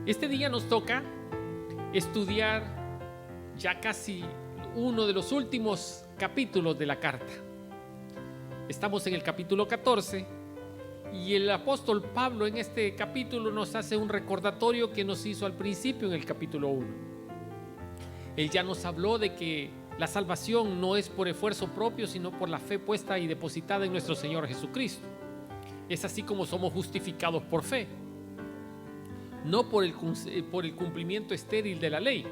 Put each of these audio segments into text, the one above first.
Este día nos toca estudiar ya casi uno de los últimos capítulos de la carta. Estamos en el capítulo 14 y el apóstol Pablo en este capítulo nos hace un recordatorio que nos hizo al principio en el capítulo 1. Él ya nos habló de que la salvación no es por esfuerzo propio, sino por la fe puesta y depositada en nuestro Señor Jesucristo. Es así como somos justificados por fe, no por el cumplimiento estéril de la ley,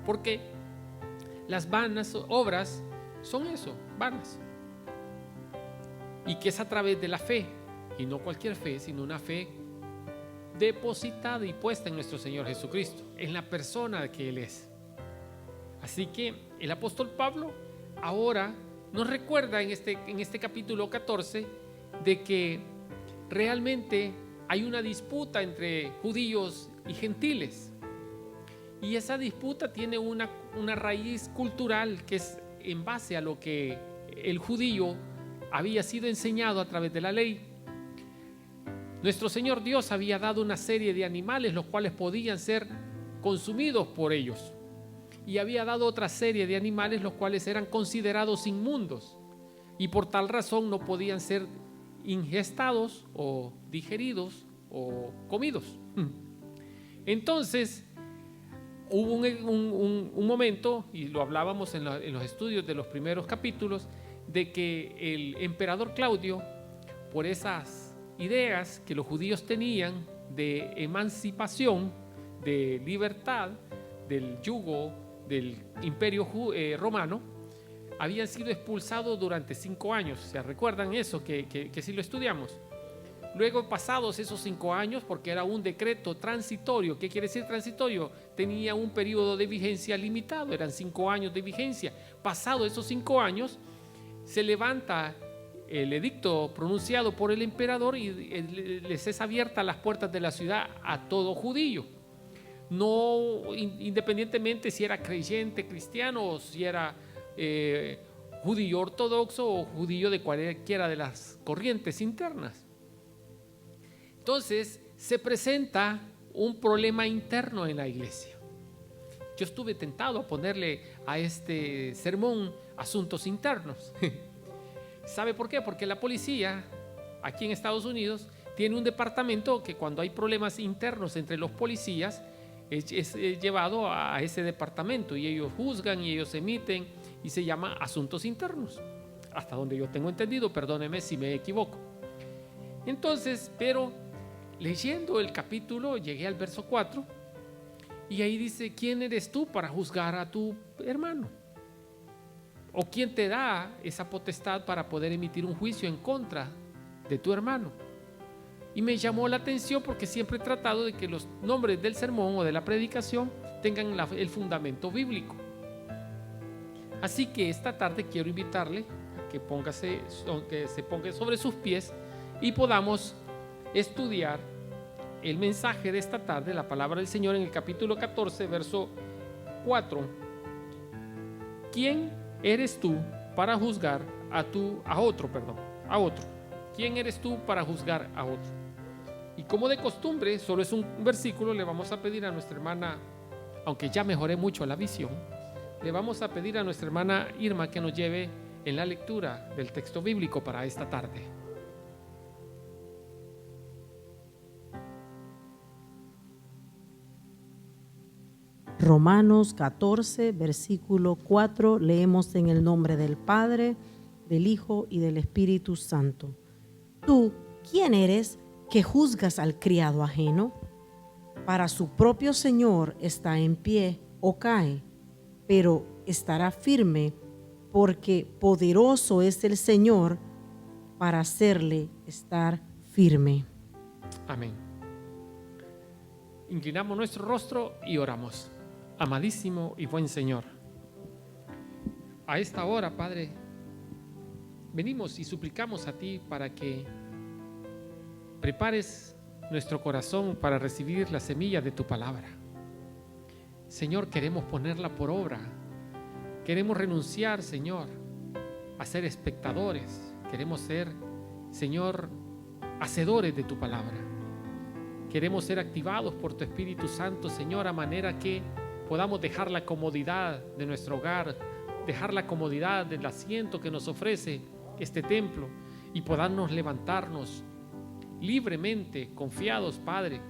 porque las vanas obras son eso, vanas, y que es a través de la fe, y no cualquier fe, sino una fe depositada y puesta en nuestro Señor Jesucristo, en la persona que Él es. Así que el apóstol Pablo ahora nos recuerda en este capítulo 14 de que realmente hay una disputa entre judíos y gentiles, y esa disputa tiene una raíz cultural que es en base a lo que el judío había sido enseñado a través de la ley. Nuestro Señor Dios había dado una serie de animales los cuales podían ser consumidos por ellos, y había dado otra serie de animales los cuales eran considerados inmundos y por tal razón no podían ser ingestados o digeridos o comidos. Entonces hubo un momento, y lo hablábamos en los estudios de los primeros capítulos, de que el emperador Claudio, por esas ideas que los judíos tenían de emancipación, de libertad del yugo del imperio romano, habían sido expulsados durante 5 años. ¿Se recuerdan eso? Que sí lo estudiamos. Luego, pasados esos 5 años, porque era un decreto transitorio. ¿Qué quiere decir transitorio? Tenía un periodo de vigencia limitado, eran 5 años de vigencia. Pasados esos 5 años, se levanta el edicto pronunciado por el emperador y les es abierta las puertas de la ciudad a todo judío. No independientemente si era creyente cristiano o si era judío ortodoxo o judío de cualquiera de las corrientes internas. Entonces se presenta un problema interno en la iglesia. Yo estuve tentado a ponerle a este sermón asuntos internos. ¿Sabe por qué? Porque la policía aquí en Estados Unidos tiene un departamento que cuando hay problemas internos entre los policías es llevado a ese departamento y ellos juzgan y ellos emiten y se llama asuntos internos, hasta donde yo tengo entendido, perdóneme si me equivoco. Entonces, pero leyendo el capítulo llegué al verso 4 y ahí dice: ¿quién eres tú para juzgar a tu hermano? ¿O quién te da esa potestad para poder emitir un juicio en contra de tu hermano? Y me llamó la atención porque siempre he tratado de que los nombres del sermón o de la predicación tengan el fundamento bíblico. Así que esta tarde quiero invitarle a que se ponga sobre sus pies y podamos estudiar el mensaje de esta tarde, la palabra del Señor en el capítulo 14, verso 4. ¿Quién eres tú para juzgar a otro? ¿Quién eres tú para juzgar a otro? Y como de costumbre, solo es un versículo, le vamos a pedir a nuestra hermana, aunque ya mejoré mucho la visión, le vamos a pedir a nuestra hermana Irma que nos lleve en la lectura del texto bíblico para esta tarde. Romanos 14, versículo 4, leemos en el nombre del Padre, del Hijo y del Espíritu Santo. ¿Tú quién eres que juzgas al criado ajeno? Para su propio Señor está en pie o cae, pero estará firme, porque poderoso es el Señor para hacerle estar firme. Amén. Inclinamos nuestro rostro y oramos. Amadísimo y buen Señor, a esta hora, Padre, venimos y suplicamos a ti para que prepares nuestro corazón para recibir la semilla de tu palabra. Señor, queremos ponerla por obra. Queremos renunciar, Señor, a ser espectadores. Queremos ser, Señor, hacedores de tu palabra. Queremos ser activados por tu Espíritu Santo, Señor, a manera que podamos dejar la comodidad de nuestro hogar, dejar la comodidad del asiento que nos ofrece este templo y podamos levantarnos libremente, confiados, Padre,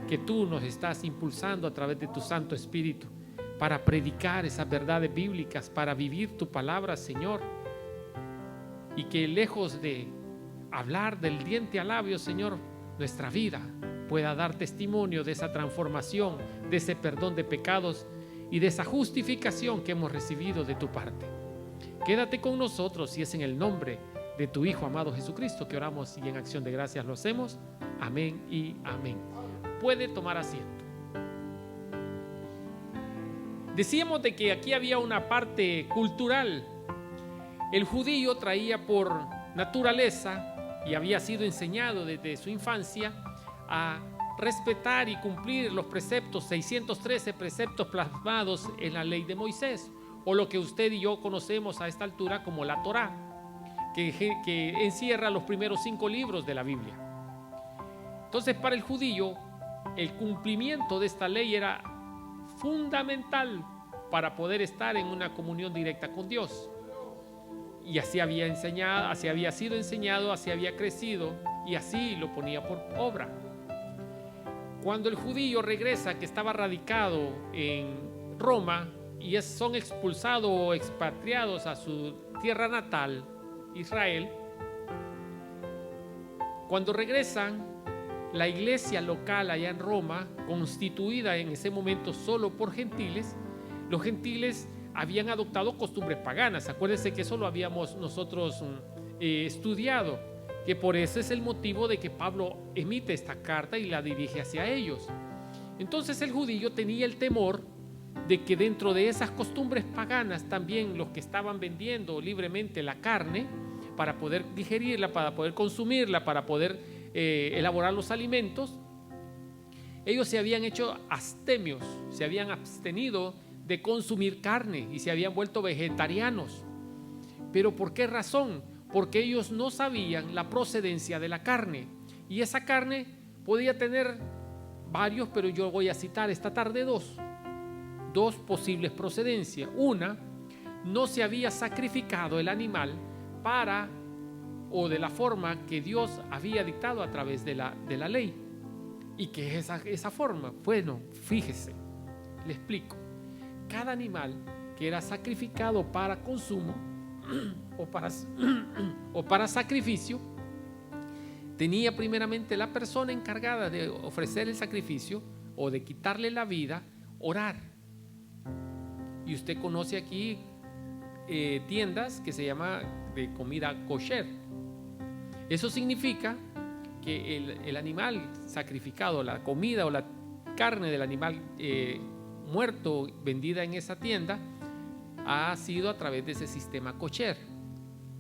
que tú nos estás impulsando a través de tu Santo Espíritu para predicar esas verdades bíblicas, para vivir tu palabra, Señor, y que lejos de hablar del diente al labio, Señor, nuestra vida pueda dar testimonio de esa transformación, de ese perdón de pecados y de esa justificación que hemos recibido de tu parte. Quédate con nosotros y es en el nombre de tu Hijo amado Jesucristo que oramos y en acción de gracias lo hacemos. Amén y amén. Puede tomar asiento. Decíamos de que aquí había una parte cultural. El judío traía por naturaleza y había sido enseñado desde su infancia a respetar y cumplir los preceptos, 613 preceptos plasmados en la ley de Moisés, o lo que usted y yo conocemos a esta altura como la Torá, que encierra los primeros 5 libros de la Biblia. Entonces, para el judío, el cumplimiento de esta ley era fundamental para poder estar en una comunión directa con Dios. Y así había enseñado, así había sido enseñado, así había crecido y así lo ponía por obra. Cuando el judío regresa, que estaba radicado en Roma y son expulsados o expatriados a su tierra natal, Israel, cuando regresan, la iglesia local allá en Roma, constituida en ese momento solo por gentiles, los gentiles habían adoptado costumbres paganas. Acuérdense que eso lo habíamos nosotros estudiado, que por eso es el motivo de que Pablo emite esta carta y la dirige hacia ellos. Entonces el judío tenía el temor de que dentro de esas costumbres paganas también los que estaban vendiendo libremente la carne para poder digerirla, para poder consumirla, para poder elaborar los alimentos, ellos se habían hecho abstemios, se habían abstenido de consumir carne y se habían vuelto vegetarianos. ¿Pero por qué razón? Porque ellos no sabían la procedencia de la carne, y esa carne podía tener varios, pero yo voy a citar esta tarde dos posibles procedencias. Una, no se había sacrificado el animal para o de la forma que Dios había dictado a través de la ley. ¿Y qué es esa forma? Bueno, fíjese, le explico. Cada animal que era sacrificado para consumo o para sacrificio, tenía primeramente la persona encargada de ofrecer el sacrificio o de quitarle la vida, orar. Y usted conoce aquí tiendas que se llama de comida kosher. Eso significa que el animal sacrificado, la comida o la carne del animal muerto vendida en esa tienda ha sido a través de ese sistema kosher,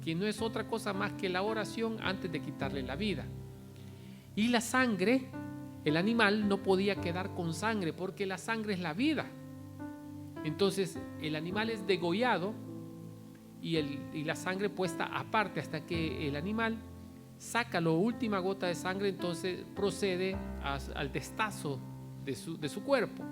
que no es otra cosa más que la oración antes de quitarle la vida. Y la sangre, el animal no podía quedar con sangre porque la sangre es la vida. Entonces el animal es degollado y la sangre puesta aparte hasta que el animal saca la última gota de sangre, entonces procede al destazo de su cuerpo.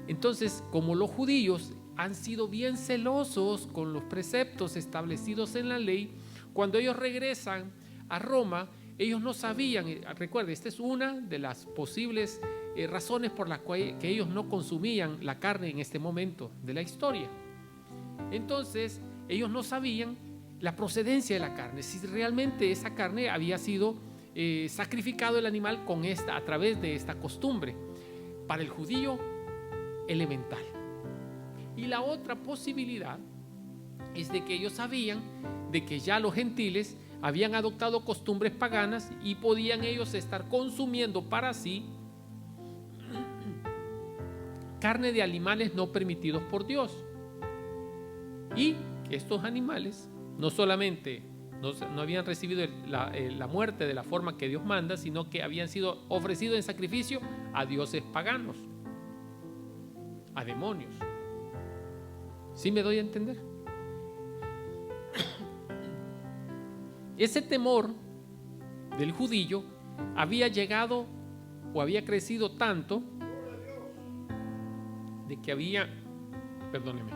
Entonces, como los judíos han sido bien celosos con los preceptos establecidos en la ley, cuando ellos regresan a Roma, ellos no sabían, recuerde, esta es una de las posibles razones por las que ellos no consumían la carne en este momento de la historia. Entonces, ellos no sabían la procedencia de la carne, si realmente esa carne había sido sacrificado el animal a través de esta costumbre. Para el judío, elemental. Y la otra posibilidad es de que ellos sabían de que ya los gentiles habían adoptado costumbres paganas y podían ellos estar consumiendo para sí carne de animales no permitidos por Dios, y que estos animales no solamente no habían recibido la muerte de la forma que Dios manda, sino que habían sido ofrecidos en sacrificio a dioses paganos, a demonios. ¿Sí me doy a entender? Ese temor del judío había llegado o había crecido tanto de que había, perdóneme,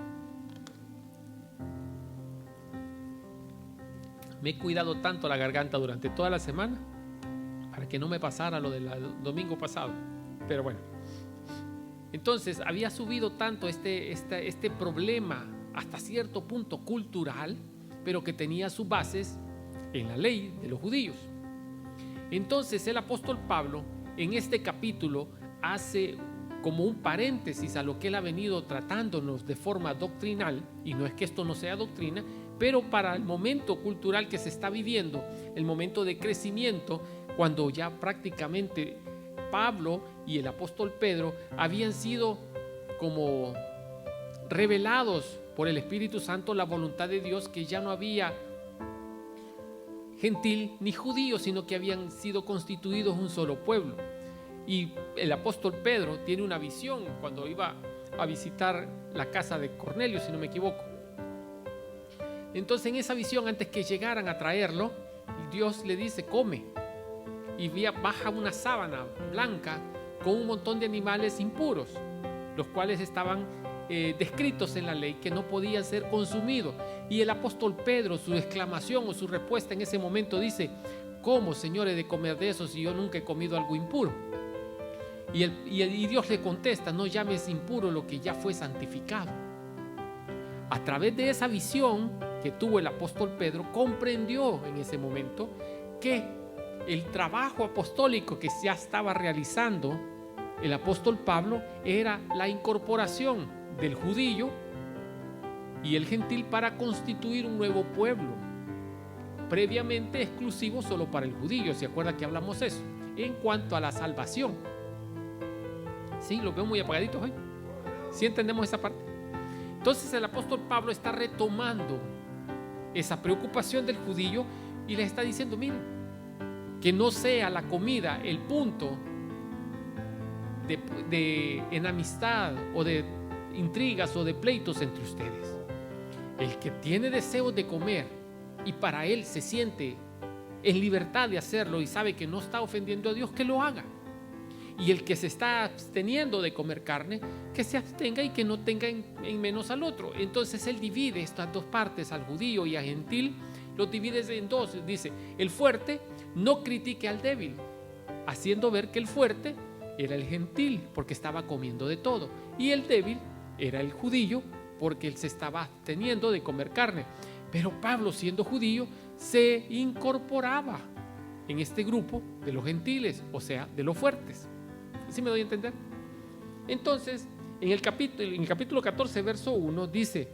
me he cuidado tanto la garganta durante toda la semana para que no me pasara lo del domingo pasado, pero bueno. Entonces había subido tanto este problema hasta cierto punto cultural, pero que tenía sus bases en la ley de los judíos. Entonces el apóstol Pablo en este capítulo hace como un paréntesis a lo que él ha venido tratándonos de forma doctrinal, y no es que esto no sea doctrina, pero para el momento cultural que se está viviendo, el momento de crecimiento, cuando ya prácticamente Pablo y el apóstol Pedro habían sido como revelados por el Espíritu Santo la voluntad de Dios, que ya no había gentil ni judío, sino que habían sido constituidos un solo pueblo. Y el apóstol Pedro tiene una visión cuando iba a visitar la casa de Cornelio, si no me equivoco. Entonces en esa visión, antes que llegaran a traerlo, Dios le dice: come. Y baja una sábana blanca con un montón de animales impuros, los cuales estaban descritos en la ley, que no podían ser consumidos. Y el apóstol Pedro, su exclamación o su respuesta en ese momento dice: ¿cómo, Señor, he de comer de eso si yo nunca he comido algo impuro? Y Dios le contesta: no llames impuro lo que ya fue santificado. A través de esa visión que tuvo el apóstol Pedro, comprendió en ese momento que el trabajo apostólico que ya estaba realizando el apóstol Pablo era la incorporación del judío y el gentil para constituir un nuevo pueblo, previamente exclusivo solo para el judío. ¿Se acuerda que hablamos eso? En cuanto a la salvación. Sí, los veo muy apagaditos hoy. ¿Sí entendemos esa parte? Entonces el apóstol Pablo está retomando esa preocupación del judío y le está diciendo: miren, que no sea la comida el punto de enemistad o de intrigas o de pleitos entre ustedes. El que tiene deseos de comer y para él se siente en libertad de hacerlo y sabe que no está ofendiendo a Dios, que lo haga. Y el que se está absteniendo de comer carne, que se abstenga y que no tenga en menos al otro. Entonces él divide estas dos partes, al judío y al gentil, los divide en dos. Dice: el fuerte no critique al débil, haciendo ver que el fuerte era el gentil porque estaba comiendo de todo, y el débil era el judío porque él se estaba absteniendo de comer carne. Pero Pablo, siendo judío, se incorporaba en este grupo de los gentiles, o sea, de los fuertes. ¿Sí me doy a entender? Entonces, en el capítulo 14, verso 1, dice: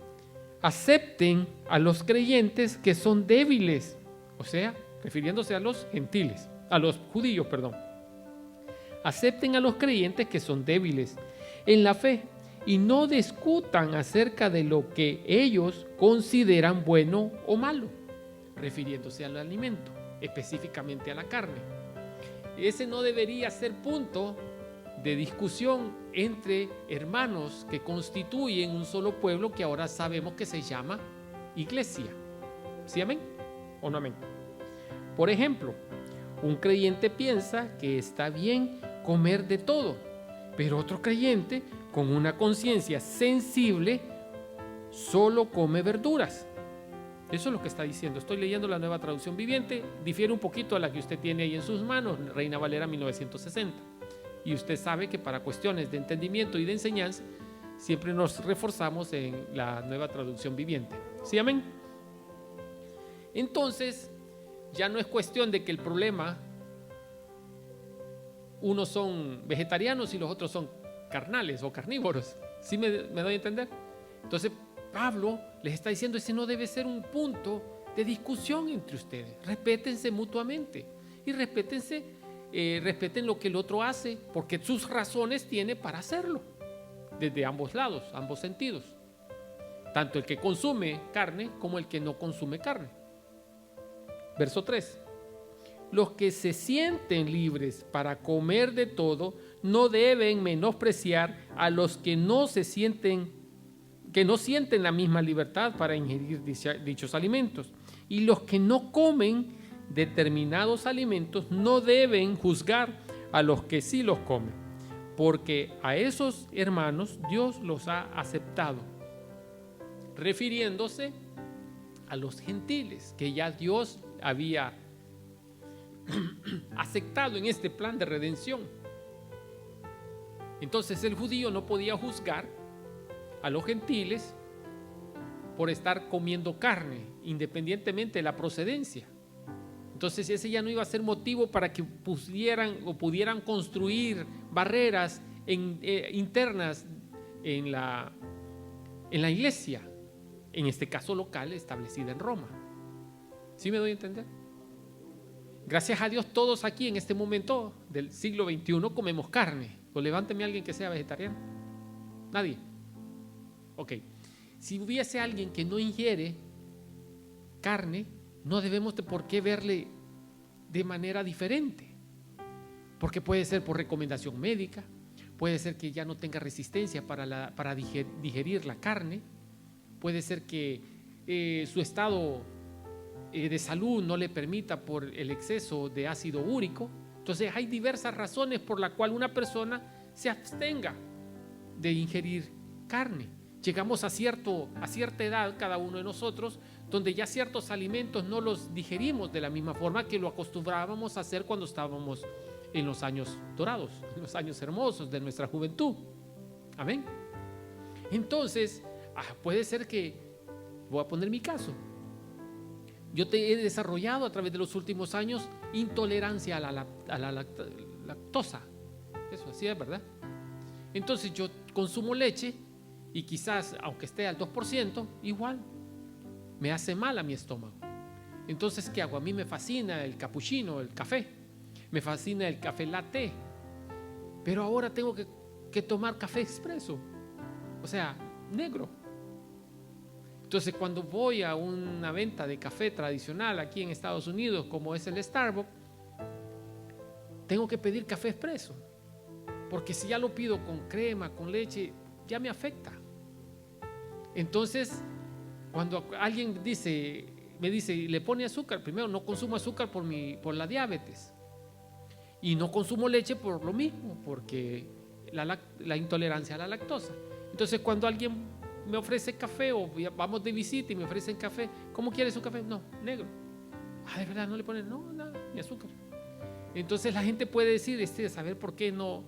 acepten a los creyentes que son débiles, o sea, refiriéndose a los gentiles, a los judíos, perdón. Acepten a los creyentes que son débiles en la fe y no discutan acerca de lo que ellos consideran bueno o malo, refiriéndose al alimento, específicamente a la carne. Ese no debería ser punto de discusión entre hermanos que constituyen un solo pueblo, que ahora sabemos que se llama iglesia. ¿Sí, amén? ¿O no amén? Por ejemplo, un creyente piensa que está bien comer de todo, pero otro creyente con una conciencia sensible solo come verduras. Eso es lo que está diciendo. Estoy leyendo la Nueva Traducción Viviente, difiere un poquito a la que usted tiene ahí en sus manos, Reina Valera 1960. Y usted sabe que para cuestiones de entendimiento y de enseñanza siempre nos reforzamos en la Nueva Traducción Viviente. ¿Sí, amén? Entonces, ya no es cuestión de que el problema, unos son vegetarianos y los otros son carnales o carnívoros. ¿Sí me doy a entender? Entonces, Pablo les está diciendo: ese no debe ser un punto de discusión entre ustedes. Respétense mutuamente y respeten lo que el otro hace, porque sus razones tiene para hacerlo, desde ambos lados, ambos sentidos, tanto el que consume carne como el que no consume carne. Verso 3: los que se sienten libres para comer de todo no deben menospreciar a los que no sienten la misma libertad para ingerir dichos alimentos. Y los que no comen determinados alimentos no deben juzgar a los que sí los comen, porque a esos hermanos Dios los ha aceptado, refiriéndose a los gentiles que ya Dios había aceptado en este plan de redención. Entonces el judío no podía juzgar a los gentiles por estar comiendo carne, independientemente de la procedencia. Entonces ese ya no iba a ser motivo para que pudieran construir barreras internas en la iglesia, en este caso local, establecida en Roma. ¿Sí me doy a entender? Gracias a Dios todos aquí en este momento del siglo XXI comemos carne. O levánteme a alguien que sea vegetariano. Nadie. Ok. Si hubiese alguien que no ingiere carne, no debemos de por qué verle de manera diferente, porque puede ser por recomendación médica, puede ser que ya no tenga resistencia para digerir la carne, puede ser que su estado de salud no le permita por el exceso de ácido úrico. Entonces hay diversas razones por las cuales una persona se abstenga de ingerir carne. Llegamos a cierta edad cada uno de nosotros donde ya ciertos alimentos no los digerimos de la misma forma que lo acostumbrábamos a hacer cuando estábamos en los años dorados, en los años hermosos de nuestra juventud. Amén. Entonces, puede ser que, voy a poner mi caso, yo he desarrollado a través de los últimos años intolerancia a la lactosa. Eso así es, ¿verdad? Entonces yo consumo leche y quizás, aunque esté al 2%, igual me hace mal a mi estómago. Entonces, ¿qué hago? A mí me fascina el capuchino, el café. Me fascina el café latte. Pero ahora tengo que tomar café expreso. O sea, negro. Entonces, cuando voy a una venta de café tradicional aquí en Estados Unidos, como es el Starbucks, tengo que pedir café expreso. Porque si ya lo pido con crema, con leche, ya me afecta. Entonces, cuando alguien me dice, le pone azúcar, primero no consumo azúcar por la diabetes. Y no consumo leche por lo mismo, porque la intolerancia a la lactosa. Entonces, cuando alguien me ofrece café o vamos de visita y me ofrecen café, ¿cómo quiere su café? No, negro. ¿De verdad no le ponen? No, nada, ni azúcar. Entonces la gente puede decir, saber por qué no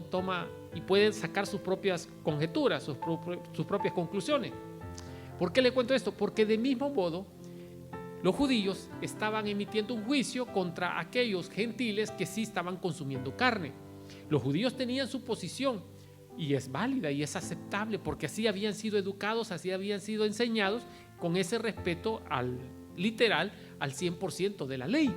toma, y puede sacar sus propias conjeturas, sus propias conclusiones. ¿Por qué le cuento esto? Porque de mismo modo los judíos estaban emitiendo un juicio contra aquellos gentiles que sí estaban consumiendo carne. Los judíos tenían su posición y es válida y es aceptable porque así habían sido educados, así habían sido enseñados con ese respeto literal al 100% de la ley.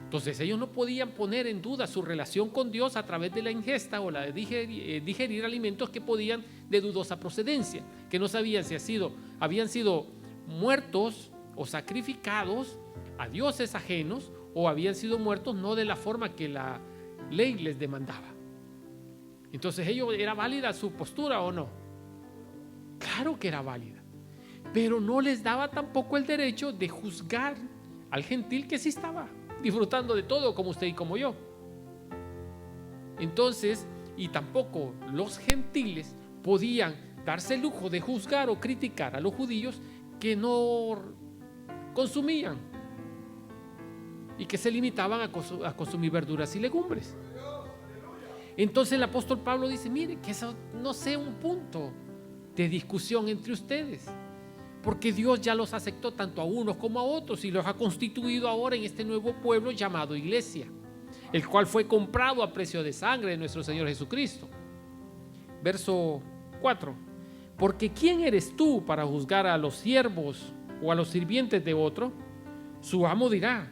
Entonces ellos no podían poner en duda su relación con Dios a través de la ingesta o la de digerir alimentos que podían de dudosa procedencia, que no sabían si habían sido muertos o sacrificados a dioses ajenos o habían sido muertos no de la forma que la ley les demandaba. Entonces, ¿era válida su postura o no? Claro que era válida, pero no les daba tampoco el derecho de juzgar al gentil que sí estaba disfrutando de todo como usted y como yo. Entonces, y tampoco los gentiles podían darse el lujo de juzgar o criticar a los judíos que no consumían y que se limitaban a consumir verduras y legumbres. Entonces el apóstol Pablo dice, mire, que eso no sea un punto de discusión entre ustedes, porque Dios ya los aceptó tanto a unos como a otros y los ha constituido ahora en este nuevo pueblo llamado iglesia, el cual fue comprado a precio de sangre de nuestro Señor Jesucristo. Verso 4. Porque ¿quién eres tú para juzgar a los siervos o a los sirvientes de otro? Su amo dirá,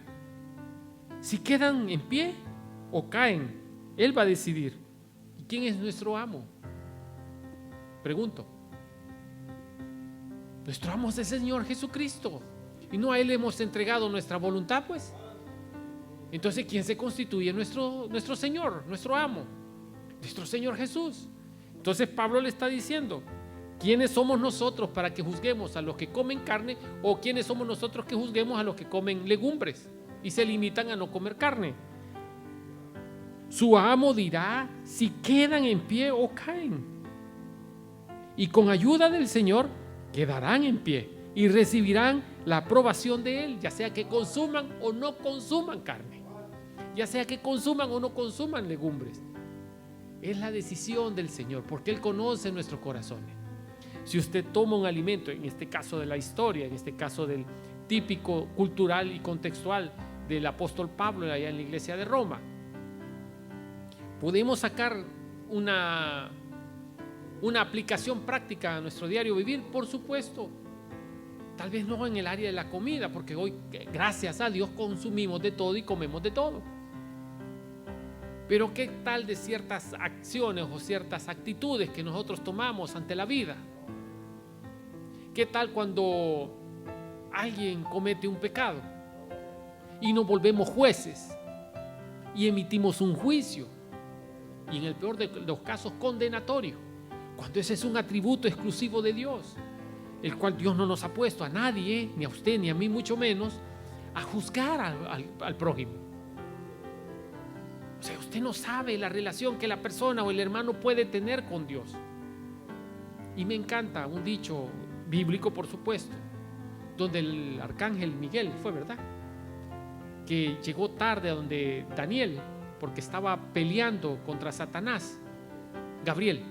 si quedan en pie o caen, él va a decidir. ¿Y quién es nuestro amo? Pregunto. Nuestro amo es el Señor Jesucristo y no a Él hemos entregado nuestra voluntad, pues. Entonces, ¿quién se constituye? Nuestro Señor, nuestro amo, nuestro Señor Jesús. Entonces Pablo le está diciendo, ¿quiénes somos nosotros para que juzguemos a los que comen carne o quiénes somos nosotros que juzguemos a los que comen legumbres y se limitan a no comer carne? Su amo dirá si quedan en pie o caen. Y con ayuda del Señor quedarán en pie y recibirán la aprobación de Él, ya sea que consuman o no consuman carne, ya sea que consuman o no consuman legumbres. Es la decisión del Señor, porque Él conoce nuestros corazones. Si usted toma un alimento, en este caso de la historia, en este caso del típico cultural y contextual del apóstol Pablo allá en la iglesia de Roma, podemos sacar una aplicación práctica a nuestro diario vivir, por supuesto. Tal vez no en el área de la comida, porque hoy, gracias a Dios, consumimos de todo y comemos de todo. Pero ¿qué tal de ciertas acciones o ciertas actitudes que nosotros tomamos ante la vida? ¿Qué tal cuando alguien comete un pecado y nos volvemos jueces y emitimos un juicio? Y en el peor de los casos, condenatorio, cuando ese es un atributo exclusivo de Dios, el cual Dios no nos ha puesto a nadie, ni a usted ni a mí mucho menos, a juzgar al prójimo. O sea, usted no sabe la relación que la persona o el hermano puede tener con Dios. Y me encanta un dicho bíblico, por supuesto, donde el arcángel Miguel, fue verdad, que llegó tarde a donde Daniel, porque estaba peleando contra Satanás, Gabriel,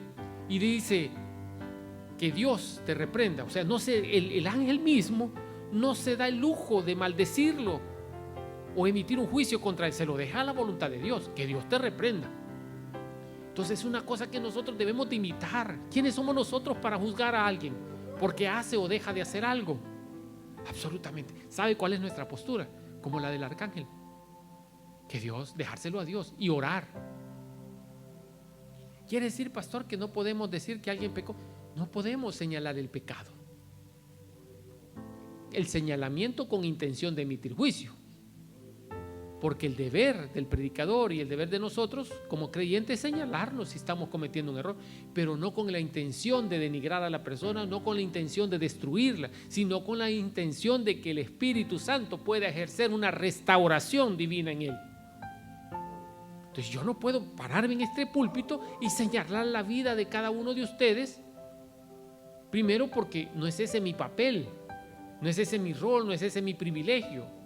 y dice que Dios te reprenda. O sea, el ángel mismo no se da el lujo de maldecirlo o emitir un juicio contra él, se lo deja a la voluntad de Dios, que Dios te reprenda. Entonces es una cosa que nosotros debemos de imitar. ¿Quiénes somos nosotros para juzgar a alguien porque hace o deja de hacer algo? Absolutamente. ¿Sabe cuál es nuestra postura? Como la del arcángel. Que Dios, dejárselo a Dios y orar. ¿Quiere decir, pastor, que no podemos decir que alguien pecó? No podemos señalar el pecado. El señalamiento con intención de emitir juicio. Porque el deber del predicador y el deber de nosotros como creyentes es señalarnos si estamos cometiendo un error, pero no con la intención de denigrar a la persona, no con la intención de destruirla, sino con la intención de que el Espíritu Santo pueda ejercer una restauración divina en él. Entonces yo no puedo pararme en este púlpito y señalar la vida de cada uno de ustedes, primero porque no es ese mi papel, no es ese mi rol, no es ese mi privilegio.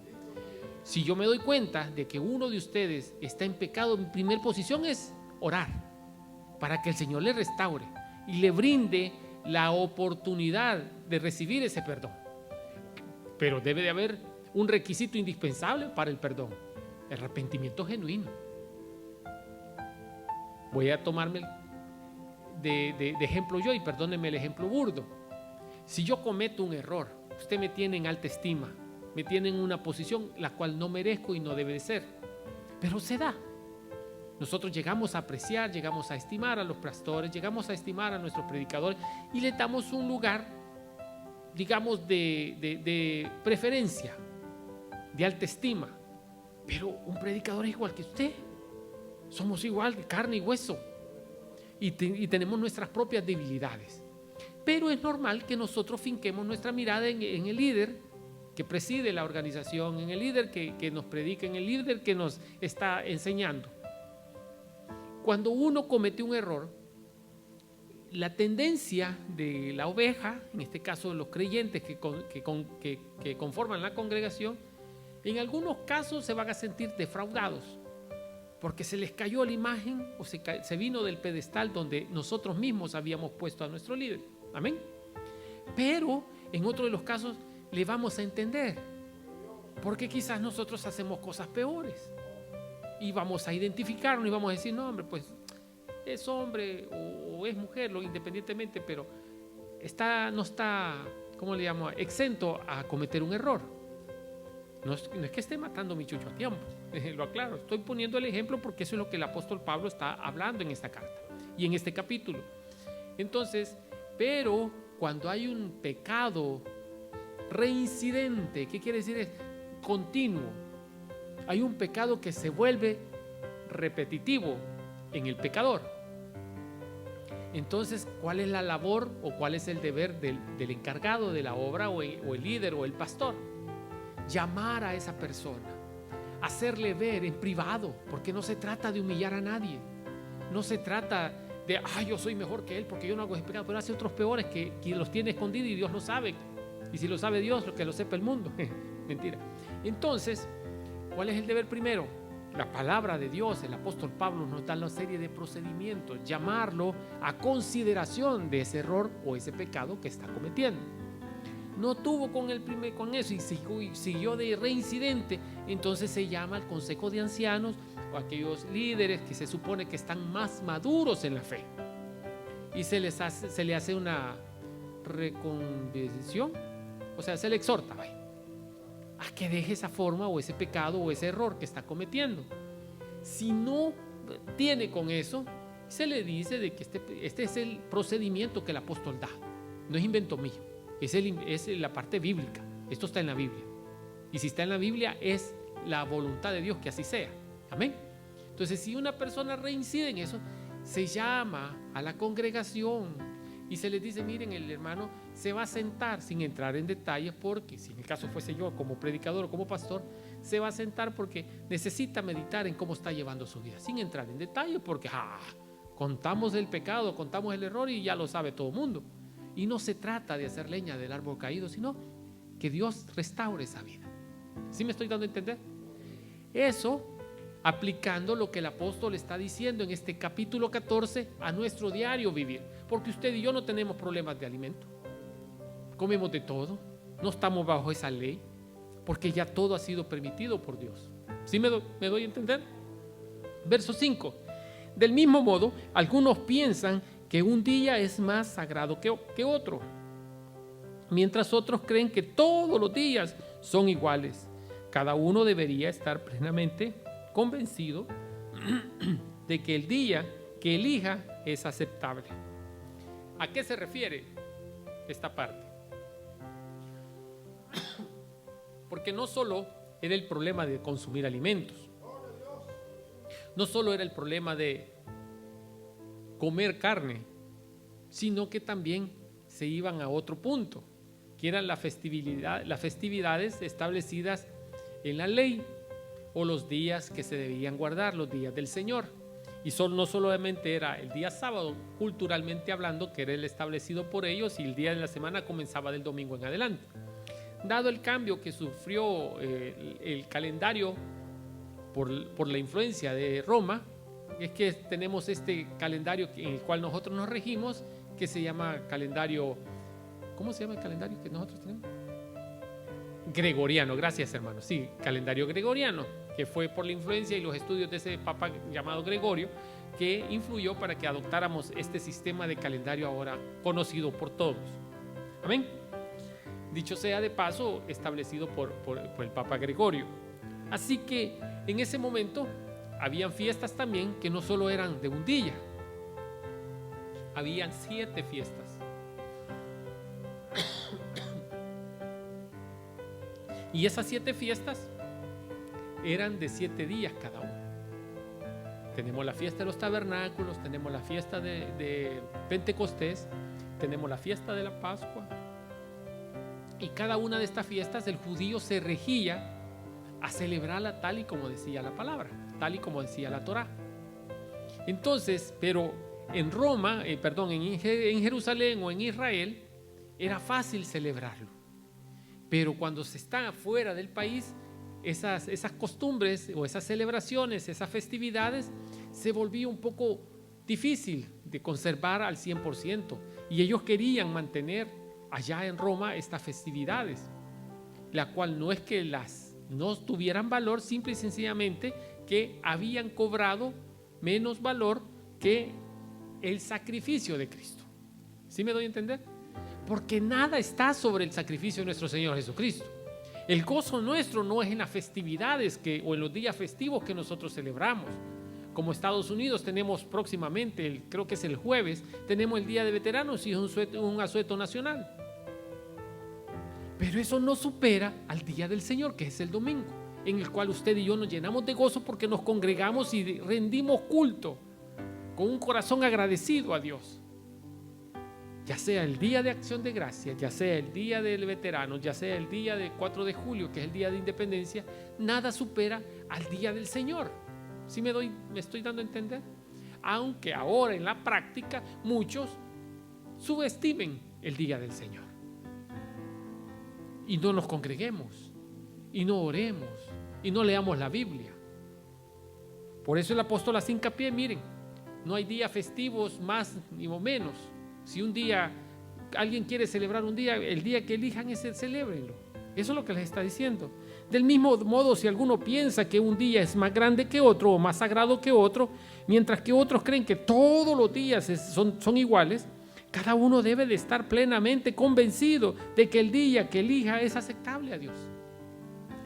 Si yo me doy cuenta de que uno de ustedes está en pecado, mi primer posición es orar para que el Señor le restaure y le brinde la oportunidad de recibir ese perdón. Pero debe de haber un requisito indispensable para el perdón: el arrepentimiento genuino. Voy a tomarme de ejemplo yo, y perdónenme el ejemplo burdo. Si yo cometo un error, usted me tiene en alta estima, me tiene en una posición la cual no merezco y no debe de ser, pero se da. Nosotros llegamos a apreciar, llegamos a estimar a los pastores, llegamos a estimar a nuestros predicadores y le damos un lugar, digamos, de preferencia, de alta estima. Pero un predicador es igual que usted. Somos igual de carne y hueso y tenemos nuestras propias debilidades. Pero es normal que nosotros finquemos nuestra mirada en el líder que preside la organización, en el líder que nos predica, en el líder que nos está enseñando. Cuando uno comete un error, la tendencia de la oveja, en este caso de los creyentes que conforman la congregación, en algunos casos se van a sentir defraudados, porque se les cayó la imagen o se vino del pedestal donde nosotros mismos habíamos puesto a nuestro líder. Amén. Pero en otro de los casos le vamos a entender, porque quizás nosotros hacemos cosas peores y vamos a identificarnos y vamos a decir: no, hombre, pues es hombre o es mujer, independientemente, pero no está, ¿cómo le llamo?, exento a cometer un error. No es que esté matando mi chucho a tiempo, lo aclaro, estoy poniendo el ejemplo porque eso es lo que el apóstol Pablo está hablando en esta carta y en este capítulo. Entonces, pero cuando hay un pecado reincidente, ¿qué quiere decir? Es continuo. Hay un pecado que se vuelve repetitivo en el pecador. Entonces, ¿cuál es la labor o cuál es el deber del encargado de la obra o el líder o el pastor? Llamar a esa persona, hacerle ver en privado, porque no se trata de humillar a nadie, no se trata de, yo soy mejor que él porque yo no hago ese pecado, pero hace otros peores que los tiene escondidos y Dios lo sabe, y si lo sabe Dios, lo que lo sepa el mundo. Mentira. Entonces, ¿cuál es el deber primero? La palabra de Dios, el apóstol Pablo nos da una serie de procedimientos, llamarlo a consideración de ese error o ese pecado que está cometiendo. No tuvo con eso y siguió de reincidente, entonces se llama al consejo de ancianos o aquellos líderes que se supone que están más maduros en la fe, y se le hace una reconvención, o sea, se le exhorta a que deje esa forma o ese pecado o ese error que está cometiendo. Si no tiene con eso, se le dice de que este es el procedimiento que el apóstol da, no es invento mío, es la parte bíblica. Esto está en la Biblia, y si está en la Biblia es la voluntad de Dios que así sea. Amén. Entonces, si una persona reincide en eso, se llama a la congregación y se les dice: miren, el hermano se va a sentar, sin entrar en detalles, porque si en el caso fuese yo como predicador o como pastor, se va a sentar porque necesita meditar en cómo está llevando su vida, sin entrar en detalles, porque contamos el pecado, contamos el error y ya lo sabe todo el mundo. Y no se trata de hacer leña del árbol caído, sino que Dios restaure esa vida. ¿Sí me estoy dando a entender? Eso aplicando lo que el apóstol está diciendo en este capítulo 14 a nuestro diario vivir, porque usted y yo no tenemos problemas de alimento, comemos de todo, no estamos bajo esa ley, porque ya todo ha sido permitido por Dios. ¿Sí me doy a entender? Verso 5: del mismo modo, algunos piensan que un día es más sagrado que otro, mientras otros creen que todos los días son iguales. Cada uno debería estar plenamente convencido de que el día que elija es aceptable. ¿A qué se refiere esta parte? Porque no solo era el problema de consumir alimentos, no solo era el problema de comer carne, sino que también se iban a otro punto, que eran las festividades establecidas en la ley, o los días que se debían guardar, los días del Señor. Y no solamente era el día sábado, culturalmente hablando, que era el establecido por ellos, y el día de la semana comenzaba del domingo en adelante. Dado el cambio que sufrió el calendario por la influencia de Roma, es que tenemos este calendario en el cual nosotros nos regimos, que se llama calendario, ¿cómo se llama el calendario que nosotros tenemos? Gregoriano. Gracias, hermano. Sí, calendario gregoriano, que fue por la influencia y los estudios de ese papa llamado Gregorio, que influyó para que adoptáramos este sistema de calendario ahora conocido por todos. Amén. Dicho sea de paso, establecido por el papa Gregorio. Así que en ese momento habían fiestas también que no solo eran de un día, habían 7 fiestas. Y esas 7 fiestas eran de 7 días cada una. Tenemos la fiesta de los tabernáculos, tenemos la fiesta de Pentecostés, tenemos la fiesta de la Pascua. Y cada una de estas fiestas el judío se regía a celebrarla tal y como decía la palabra, tal y como decía la Torá. Entonces, pero en Roma, en Jerusalén o en Israel, era fácil celebrarlo. Pero cuando se está fuera del país, esas costumbres o esas celebraciones, esas festividades, se volvía un poco difícil de conservar al 100%. Y ellos querían mantener allá en Roma estas festividades, la cual no es que no tuvieran valor, simple y sencillamente que habían cobrado menos valor que el sacrificio de Cristo. ¿Sí me doy a entender? Porque nada está sobre el sacrificio de nuestro Señor Jesucristo. El gozo nuestro no es en las festividades o en los días festivos que nosotros celebramos. Como Estados Unidos tenemos próximamente, creo que es el jueves, tenemos el Día de Veteranos y es un asueto nacional. Pero eso no supera al Día del Señor, que es el domingo, en el cual usted y yo nos llenamos de gozo porque nos congregamos y rendimos culto con un corazón agradecido a Dios. ya sea el día de Acción de Gracias, ya sea el día del veterano, ya sea el día del 4 de julio, que es el día de Independencia, nada supera al día del Señor. ¿Sí me estoy dando a entender? Aunque ahora en la práctica muchos subestimen el día del Señor y no nos congreguemos y no oremos y no leamos la Biblia. Por eso el apóstol hace hincapié, miren, no hay días festivos más ni menos. Si un día alguien quiere celebrar un día, el día que elijan ese, celébrenlo. Eso es lo que les está diciendo. Del mismo modo, si alguno piensa que un día es más grande que otro o más sagrado que otro, mientras que otros creen que todos los días son iguales, cada uno debe de estar plenamente convencido de que el día que elija es aceptable a Dios.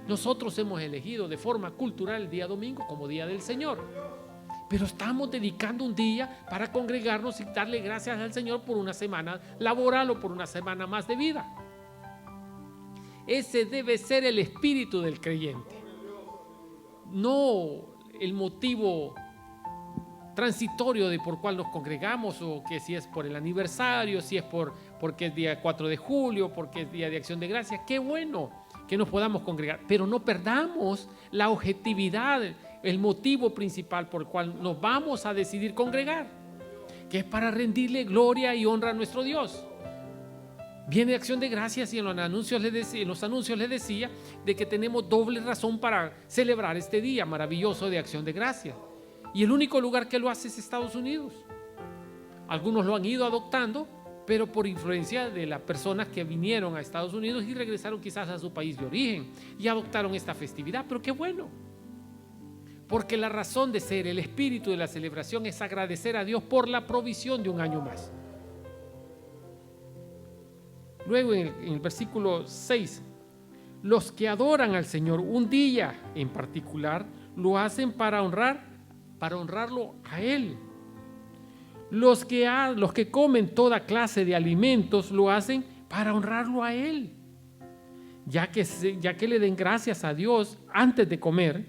Nosotros hemos elegido de forma cultural el día domingo como día del Señor, pero estamos dedicando un día para congregarnos y darle gracias al Señor por una semana laboral o por una semana más de vida. Ese debe ser el espíritu del creyente, no el motivo transitorio de por cuál nos congregamos, o que si es por el aniversario, si es porque es día 4 de julio, porque es día de Acción de Gracias. Qué bueno que nos podamos congregar, pero no perdamos la objetividad, el motivo principal por el cual nos vamos a decidir congregar, que es para rendirle gloria y honra a nuestro Dios. Viene Acción de Gracias y en los anuncios les decía de que tenemos doble razón para celebrar este día maravilloso de Acción de Gracias. Y el único lugar que lo hace es Estados Unidos. Algunos lo han ido adoptando, pero por influencia de las personas que vinieron a Estados Unidos y regresaron quizás a su país de origen y adoptaron esta festividad. Pero qué bueno, porque la razón de ser, el espíritu de la celebración es agradecer a Dios por la provisión de un año más. Luego en el versículo 6, los que adoran al Señor un día en particular lo hacen para honrarlo a Él. Los que comen toda clase de alimentos lo hacen para honrarlo a Él, ya que le den gracias a Dios antes de comer.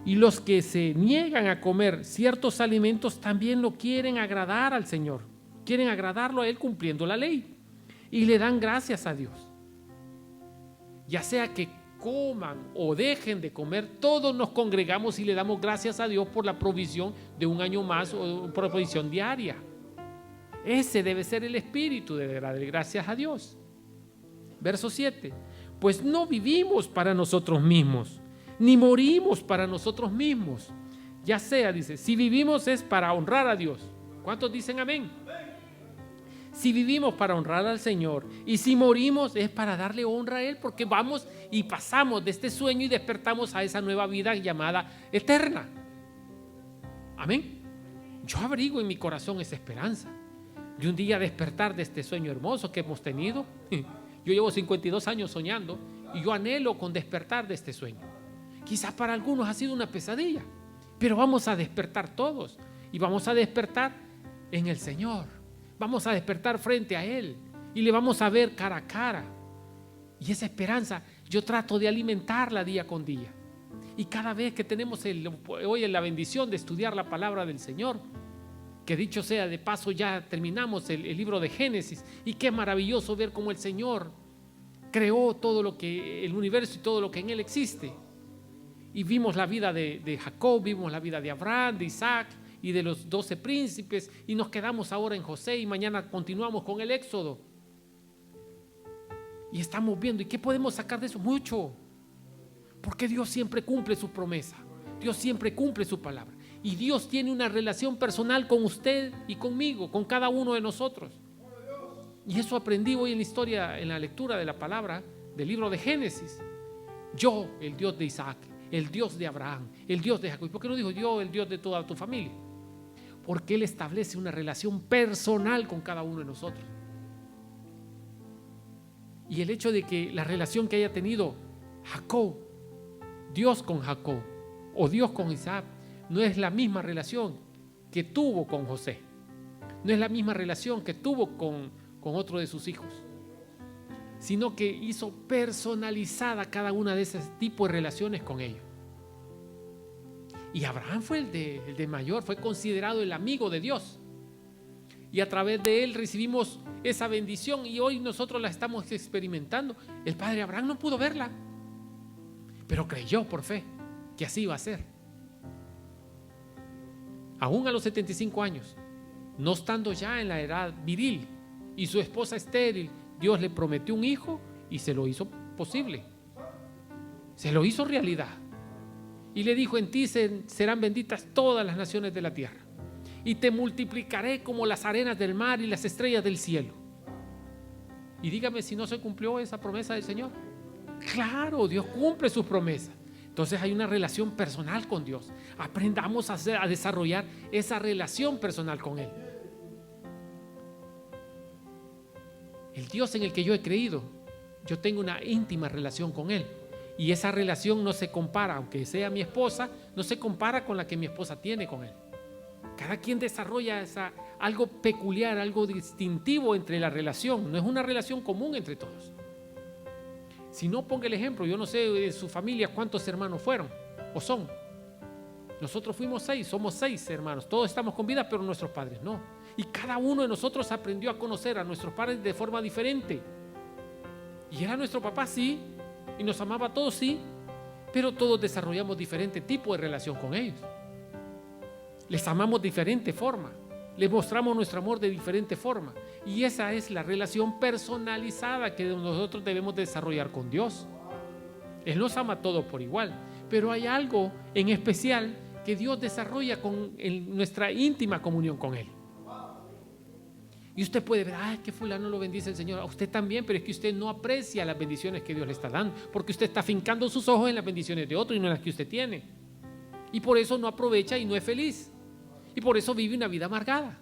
Y los que se niegan a comer ciertos alimentos también lo quieren agradar al Señor, quieren agradarlo a Él cumpliendo la ley, y le dan gracias a Dios. Ya sea que coman o dejen de comer, todos nos congregamos y le damos gracias a Dios por la provisión de un año más o por la provisión diaria. Ese debe ser el espíritu de darle gracias a Dios. Verso 7, pues no vivimos para nosotros mismos, ni morimos para nosotros mismos. Ya sea, dice, si vivimos es para honrar a Dios. ¿Cuántos dicen amén? Si vivimos para honrar al Señor y si morimos es para darle honra a Él, porque vamos y pasamos de este sueño y despertamos a esa nueva vida llamada eterna. Amén. Yo abrigo en mi corazón esa esperanza de un día despertar de este sueño hermoso que hemos tenido. Yo llevo 52 años soñando y yo anhelo con despertar de este sueño. Quizás para algunos ha sido una pesadilla, pero vamos a despertar todos y vamos a despertar en el Señor. Vamos a despertar frente a Él y le vamos a ver cara a cara. Y esa esperanza yo trato de alimentarla día con día. Y cada vez que tenemos hoy la bendición de estudiar la palabra del Señor, que dicho sea de paso ya terminamos el libro de Génesis, y qué maravilloso ver cómo el Señor creó todo lo que el universo y todo lo que en él existe. Y vimos la vida de Jacob, vimos la vida de Abraham, de Isaac y de los 12 príncipes, y nos quedamos ahora en José y mañana continuamos con el Éxodo. Y estamos viendo, ¿y qué podemos sacar de eso? Mucho, porque Dios siempre cumple su promesa, Dios siempre cumple su palabra, y Dios tiene una relación personal con usted y conmigo, con cada uno de nosotros. Y eso aprendí hoy en la historia, en la lectura de la palabra del libro de Génesis. Yo, el Dios de Isaac, el Dios de Abraham, el Dios de Jacob. ¿Por qué no dijo yo, el Dios de toda tu familia? Porque Él establece una relación personal con cada uno de nosotros. Y el hecho de que la relación que haya tenido Jacob, Dios con Jacob, o Dios con Isaac, no es la misma relación que tuvo con José, no es la misma relación que tuvo con otro de sus hijos, sino que hizo personalizada cada una de ese tipo de relaciones con ellos. Y Abraham fue el de mayor, fue considerado el amigo de Dios. y a través de él recibimos esa bendición y hoy nosotros la estamos experimentando. El padre Abraham no pudo verla, pero creyó por fe que así iba a ser. Aún a los 75 años, no estando ya en la edad viril y su esposa estéril, Dios le prometió un hijo y se lo hizo posible. Se lo hizo realidad. Y le dijo: en ti serán benditas todas las naciones de la tierra. Y te multiplicaré como las arenas del mar y las estrellas del cielo. Y dígame si no se cumplió esa promesa del Señor. Claro, Dios cumple sus promesas. Entonces hay una relación personal con Dios. Aprendamos a desarrollar esa relación personal con Él. El Dios en el que yo he creído, yo tengo una íntima relación con Él. Y esa relación no se compara, aunque sea mi esposa, no se compara con la que mi esposa tiene con Él. Cada quien desarrolla algo peculiar, algo distintivo entre la relación. No es una relación común entre todos. Si no, ponga el ejemplo. Yo no sé de su familia cuántos hermanos fueron o son. Nosotros fuimos 6, somos 6 hermanos. Todos estamos con vida, pero nuestros padres no. Y cada uno de nosotros aprendió a conocer a nuestros padres de forma diferente. Y era nuestro papá, sí, y nos amaba a todos, sí, pero todos desarrollamos diferente tipo de relación con ellos. Les amamos de diferente forma, les mostramos nuestro amor de diferente forma, y esa es la relación personalizada que nosotros debemos desarrollar con Dios. Él nos ama a todos por igual, pero hay algo en especial que Dios desarrolla en nuestra íntima comunión con Él. Y usted puede ver: es que fulano lo bendice el Señor. A usted también, pero es que usted no aprecia las bendiciones que Dios le está dando, porque usted está fincando sus ojos en las bendiciones de otro y no en las que usted tiene. Y por eso no aprovecha y no es feliz. Y por eso vive una vida amargada.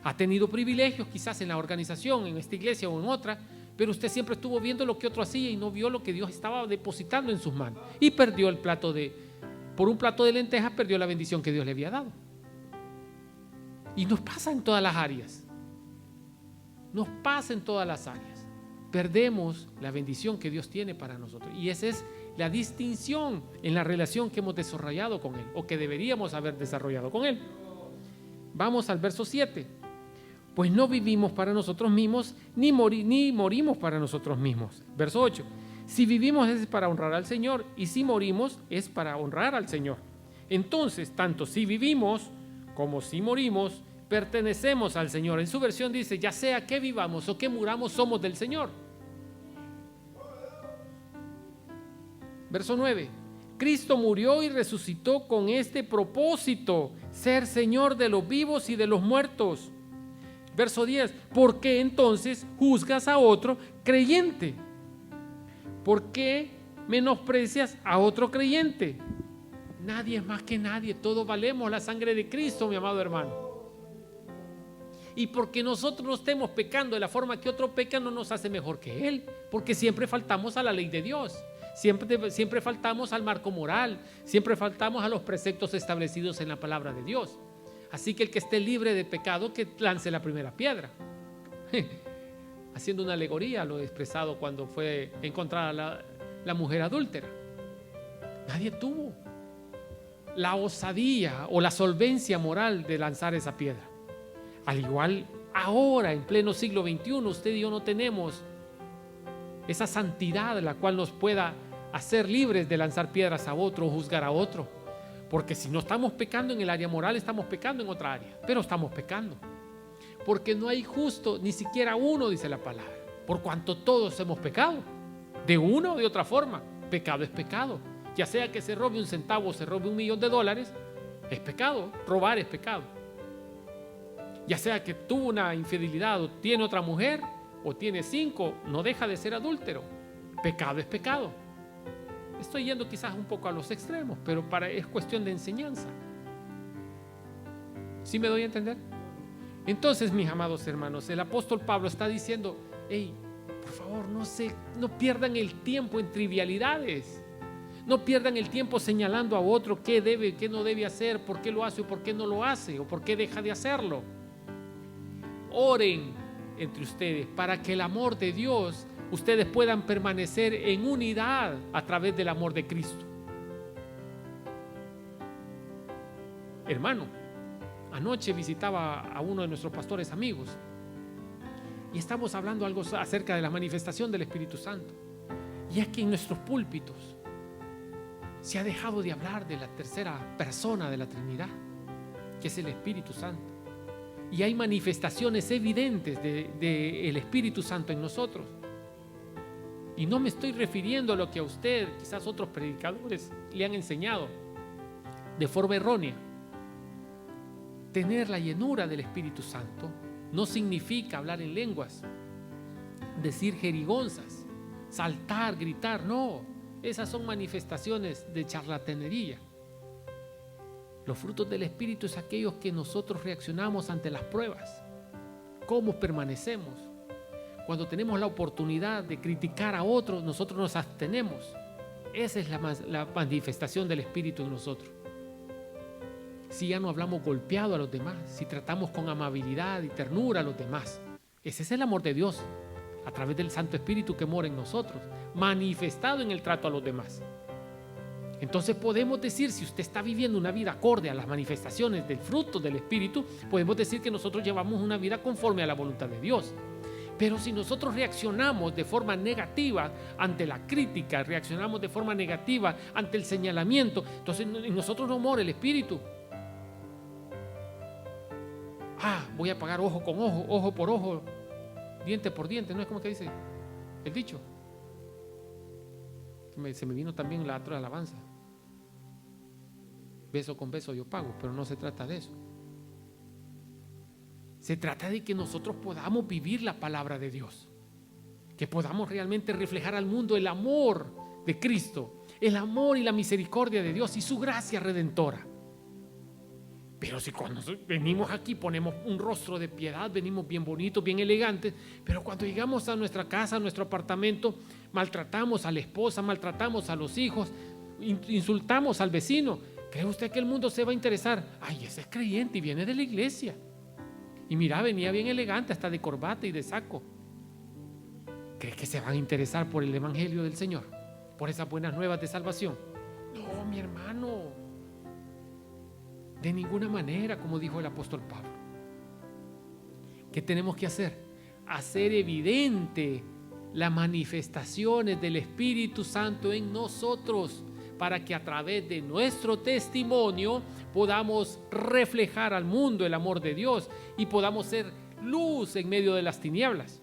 Ha tenido privilegios quizás en la organización, en esta iglesia o en otra, pero usted siempre estuvo viendo lo que otro hacía y no vio lo que Dios estaba depositando en sus manos. Y perdió por un plato de lentejas, perdió la bendición que Dios le había dado. Y nos pasa en todas las áreas. Nos pasa en todas las áreas. Perdemos la bendición que Dios tiene para nosotros. Y esa es la distinción en la relación que hemos desarrollado con Él, o que deberíamos haber desarrollado con Él. Vamos al verso 7. Pues no vivimos para nosotros mismos, ni morimos para nosotros mismos. Verso 8. Si vivimos es para honrar al Señor, y si morimos es para honrar al Señor. Entonces, tanto si vivimos como si morimos, pertenecemos al Señor. En su versión dice: ya sea que vivamos o que muramos, somos del Señor. Verso 9. Cristo murió y resucitó con este propósito: ser Señor de los vivos y de los muertos. Verso 10. ¿Por qué entonces juzgas a otro creyente? ¿Por qué menosprecias a otro creyente? Nadie es más que nadie. Todos valemos la sangre de Cristo, mi amado hermano. Y porque nosotros no estemos pecando de la forma que otro peca, no nos hace mejor que Él, porque siempre faltamos a la ley de Dios, siempre faltamos al marco moral, siempre faltamos a los preceptos establecidos en la palabra de Dios. Así que el que esté libre de pecado, que lance la primera piedra. Haciendo una alegoría, lo he expresado cuando fue encontrada la mujer adúltera. Nadie tuvo la osadía o la solvencia moral de lanzar esa piedra. Al igual, ahora en pleno siglo XXI, usted y yo no tenemos esa santidad la cual nos pueda hacer libres de lanzar piedras a otro o juzgar a otro. Porque si no estamos pecando en el área moral, estamos pecando en otra área, pero estamos pecando. Porque no hay justo, ni siquiera uno, dice la palabra. Por cuanto todos hemos pecado, de una o de otra forma. Pecado es pecado. Ya sea que se robe un centavo o se robe $1.000.000, es pecado. Robar es pecado. Ya sea que tuvo una infidelidad o tiene otra mujer o tiene 5, no deja de ser adúltero. Pecado es pecado. Estoy yendo quizás un poco a los extremos, pero es cuestión de enseñanza. ¿Sí me doy a entender? Entonces, mis amados hermanos, el apóstol Pablo está diciendo: hey, por favor, no pierdan el tiempo en trivialidades. No pierdan el tiempo señalando a otro qué debe, qué no debe hacer, por qué lo hace o por qué no lo hace, o por qué deja de hacerlo. Oren entre ustedes para que el amor de Dios, ustedes puedan permanecer en unidad a través del amor de Cristo. Hermano, Anoche visitaba a uno de nuestros pastores amigos y estamos hablando algo acerca de la manifestación del Espíritu Santo. Y es que en nuestros púlpitos se ha dejado de hablar de la tercera persona de la Trinidad, que es el Espíritu Santo. Y hay manifestaciones evidentes del Espíritu Santo en nosotros. Y no me estoy refiriendo a lo que a usted, quizás otros predicadores, le han enseñado de forma errónea. Tener la llenura del Espíritu Santo no significa hablar en lenguas, decir jerigonzas, saltar, gritar, no. Esas son manifestaciones de charlatanería. Los frutos del Espíritu es aquellos que nosotros reaccionamos ante las pruebas. ¿Cómo permanecemos? Cuando tenemos la oportunidad de criticar a otros, nosotros nos abstenemos. Esa es la manifestación del Espíritu en nosotros. Si ya no hablamos golpeado a los demás, si tratamos con amabilidad y ternura a los demás, ese es el amor de Dios a través del Santo Espíritu que mora en nosotros, manifestado en el trato a los demás. Entonces podemos decir, si usted está viviendo una vida acorde a las manifestaciones del fruto del Espíritu, podemos decir que nosotros llevamos una vida conforme a la voluntad de Dios. Pero si nosotros reaccionamos de forma negativa ante la crítica, reaccionamos de forma negativa ante el señalamiento, entonces en nosotros no mora el Espíritu. Voy a pagar ojo con ojo, ojo por ojo, diente por diente, ¿no es como que dice el dicho? Se me vino también la otra alabanza. Beso con beso yo pago, pero no se trata de eso. Se trata de que nosotros podamos vivir la palabra de Dios, que podamos realmente reflejar al mundo el amor de Cristo, el amor y la misericordia de Dios y su gracia redentora. Pero si cuando venimos aquí ponemos un rostro de piedad, venimos bien bonitos, bien elegantes, pero cuando llegamos a nuestra casa, a nuestro apartamento, maltratamos a la esposa, maltratamos a los hijos, insultamos al vecino, ¿cree usted que el mundo se va a interesar? Ese es creyente y viene de la iglesia. Y mira, venía bien elegante, hasta de corbata y de saco. ¿Cree que se van a interesar por el evangelio del Señor? ¿Por esas buenas nuevas de salvación? No, mi hermano. De ninguna manera, como dijo el apóstol Pablo. ¿Qué tenemos que hacer? Hacer evidente las manifestaciones del Espíritu Santo en nosotros, para que a través de nuestro testimonio podamos reflejar al mundo el amor de Dios y podamos ser luz en medio de las tinieblas.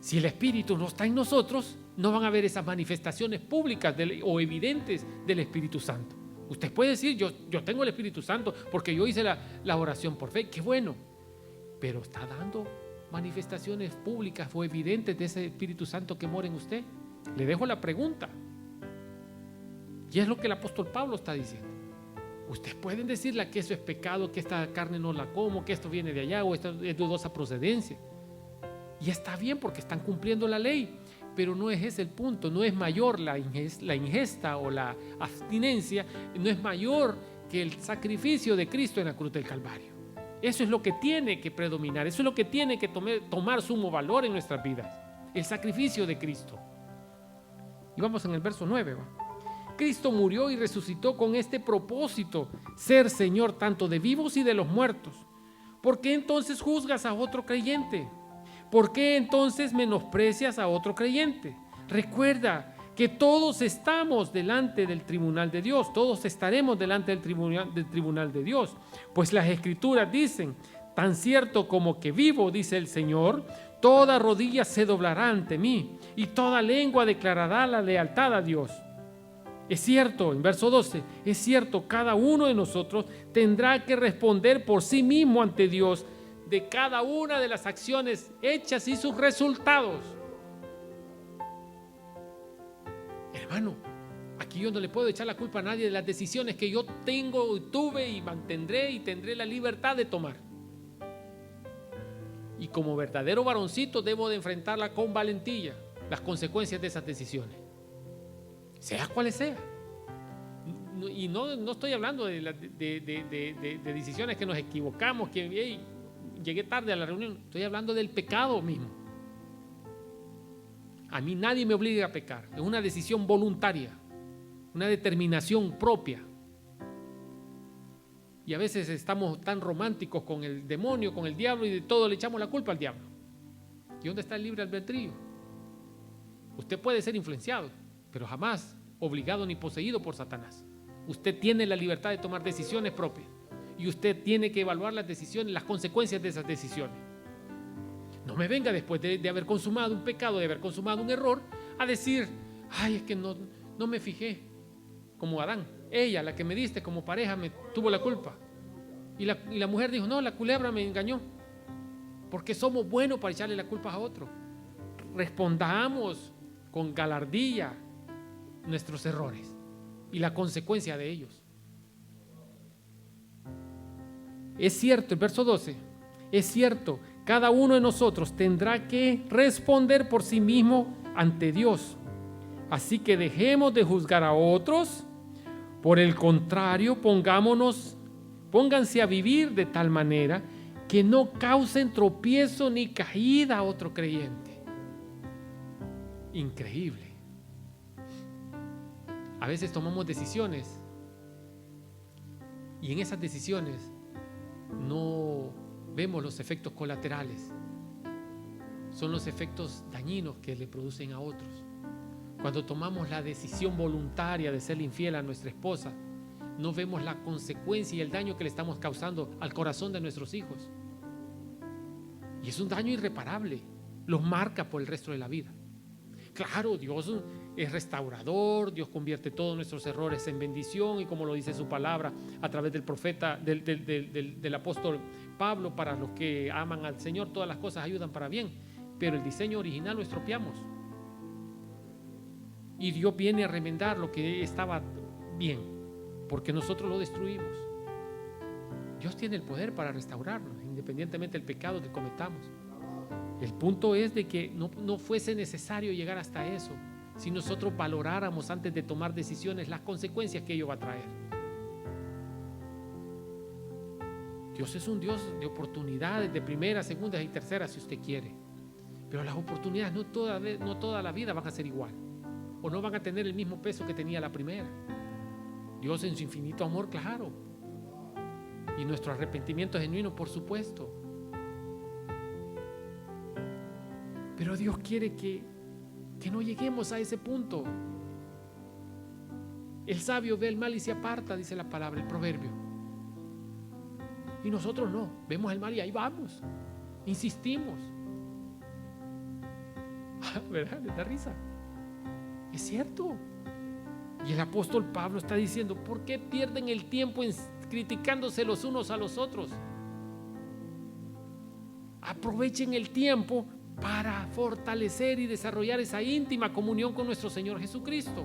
Si el Espíritu no está en nosotros, no van a haber esas manifestaciones públicas o evidentes del Espíritu Santo. Usted puede decir, yo tengo el Espíritu Santo porque yo hice la oración por fe, qué bueno, pero ¿está dando manifestaciones públicas o evidentes de ese Espíritu Santo que mora en usted? Le dejo la pregunta. Y es lo que el apóstol Pablo está diciendo. Ustedes pueden decirle que eso es pecado, que esta carne no la como, que esto viene de allá o esto es de dudosa procedencia. Y está bien porque están cumpliendo la ley, pero no es ese el punto. No es mayor la ingesta o la abstinencia, no es mayor que el sacrificio de Cristo en la cruz del Calvario. Eso es lo que tiene que predominar, eso es lo que tiene que tomar sumo valor en nuestras vidas, el sacrificio de Cristo. Y vamos en el verso 9. Cristo murió y resucitó con este propósito, ser Señor tanto de vivos y de los muertos. ¿Por qué entonces juzgas a otro creyente? ¿Por qué entonces menosprecias a otro creyente? Recuerda que todos estamos delante del tribunal de Dios, todos estaremos delante del tribunal de Dios, pues las Escrituras dicen, tan cierto como que vivo, dice el Señor, toda rodilla se doblará ante mí y toda lengua declarará la lealtad a Dios. Es cierto, en verso 12, es cierto, cada uno de nosotros tendrá que responder por sí mismo ante Dios de cada una de las acciones hechas y sus resultados. Hermano, aquí yo no le puedo echar la culpa a nadie de las decisiones que yo tengo, tuve y mantendré y tendré la libertad de tomar. Y como verdadero varoncito debo de enfrentarla con valentía, las consecuencias de esas decisiones, sea cuales sea. Y no estoy hablando de decisiones que nos equivocamos, que llegué tarde a la reunión. Estoy hablando del pecado mismo. A mí nadie me obliga a pecar. Es una decisión voluntaria, una determinación propia. Y a veces estamos tan románticos con el demonio, con el diablo, y de todo le echamos la culpa al diablo. ¿Y dónde está el libre albedrío? Usted puede ser influenciado, pero jamás obligado ni poseído por Satanás. Usted tiene la libertad de tomar decisiones propias y usted tiene que evaluar las decisiones, las consecuencias de esas decisiones. No me venga después de haber consumado un pecado, de haber consumado un error, a decir, ay, es que no me fijé, como Adán. Ella, la que me diste como pareja, me tuvo la culpa. Y la mujer dijo, no, la culebra me engañó. Porque somos buenos para echarle la culpa a otro. Respondamos con galardía nuestros errores y la consecuencia de ellos. Es cierto, el verso 12, es cierto, cada uno de nosotros tendrá que responder por sí mismo ante Dios. Así que dejemos de juzgar a otros. Por el contrario, pónganse a vivir de tal manera que no causen tropiezo ni caída a otro creyente. Increíble. A veces tomamos decisiones y en esas decisiones no vemos los efectos colaterales. Son los efectos dañinos que le producen a otros. Cuando tomamos la decisión voluntaria de ser infiel a nuestra esposa, no vemos la consecuencia y el daño que le estamos causando al corazón de nuestros hijos. Y es un daño irreparable, los marca por el resto de la vida. Claro, Dios es restaurador, Dios convierte todos nuestros errores en bendición, y como lo dice su palabra a través del profeta, del apóstol Pablo, para los que aman al Señor todas las cosas ayudan para bien, pero el diseño original lo estropeamos. Y Dios viene a remendar lo que estaba bien, porque nosotros lo destruimos. Dios tiene el poder para restaurarnos, independientemente del pecado que cometamos. El punto es de que no fuese necesario llegar hasta eso, si nosotros valoráramos antes de tomar decisiones las consecuencias que ello va a traer. Dios es un Dios de oportunidades, de primeras, segundas y terceras, si usted quiere. Pero las oportunidades no toda la vida van a ser igual, o no van a tener el mismo peso que tenía la primera. Dios en su infinito amor, claro, y nuestro arrepentimiento genuino, por supuesto. Pero Dios quiere que no lleguemos a ese punto. El sabio ve el mal y se aparta, dice la palabra, el proverbio. Y nosotros no, vemos el mal y ahí vamos, insistimos. ¿Verdad? ¿Les da risa? Es cierto. Y el apóstol Pablo está diciendo, ¿por qué pierden el tiempo criticándose los unos a los otros? Aprovechen el tiempo para fortalecer y desarrollar esa íntima comunión con nuestro Señor Jesucristo.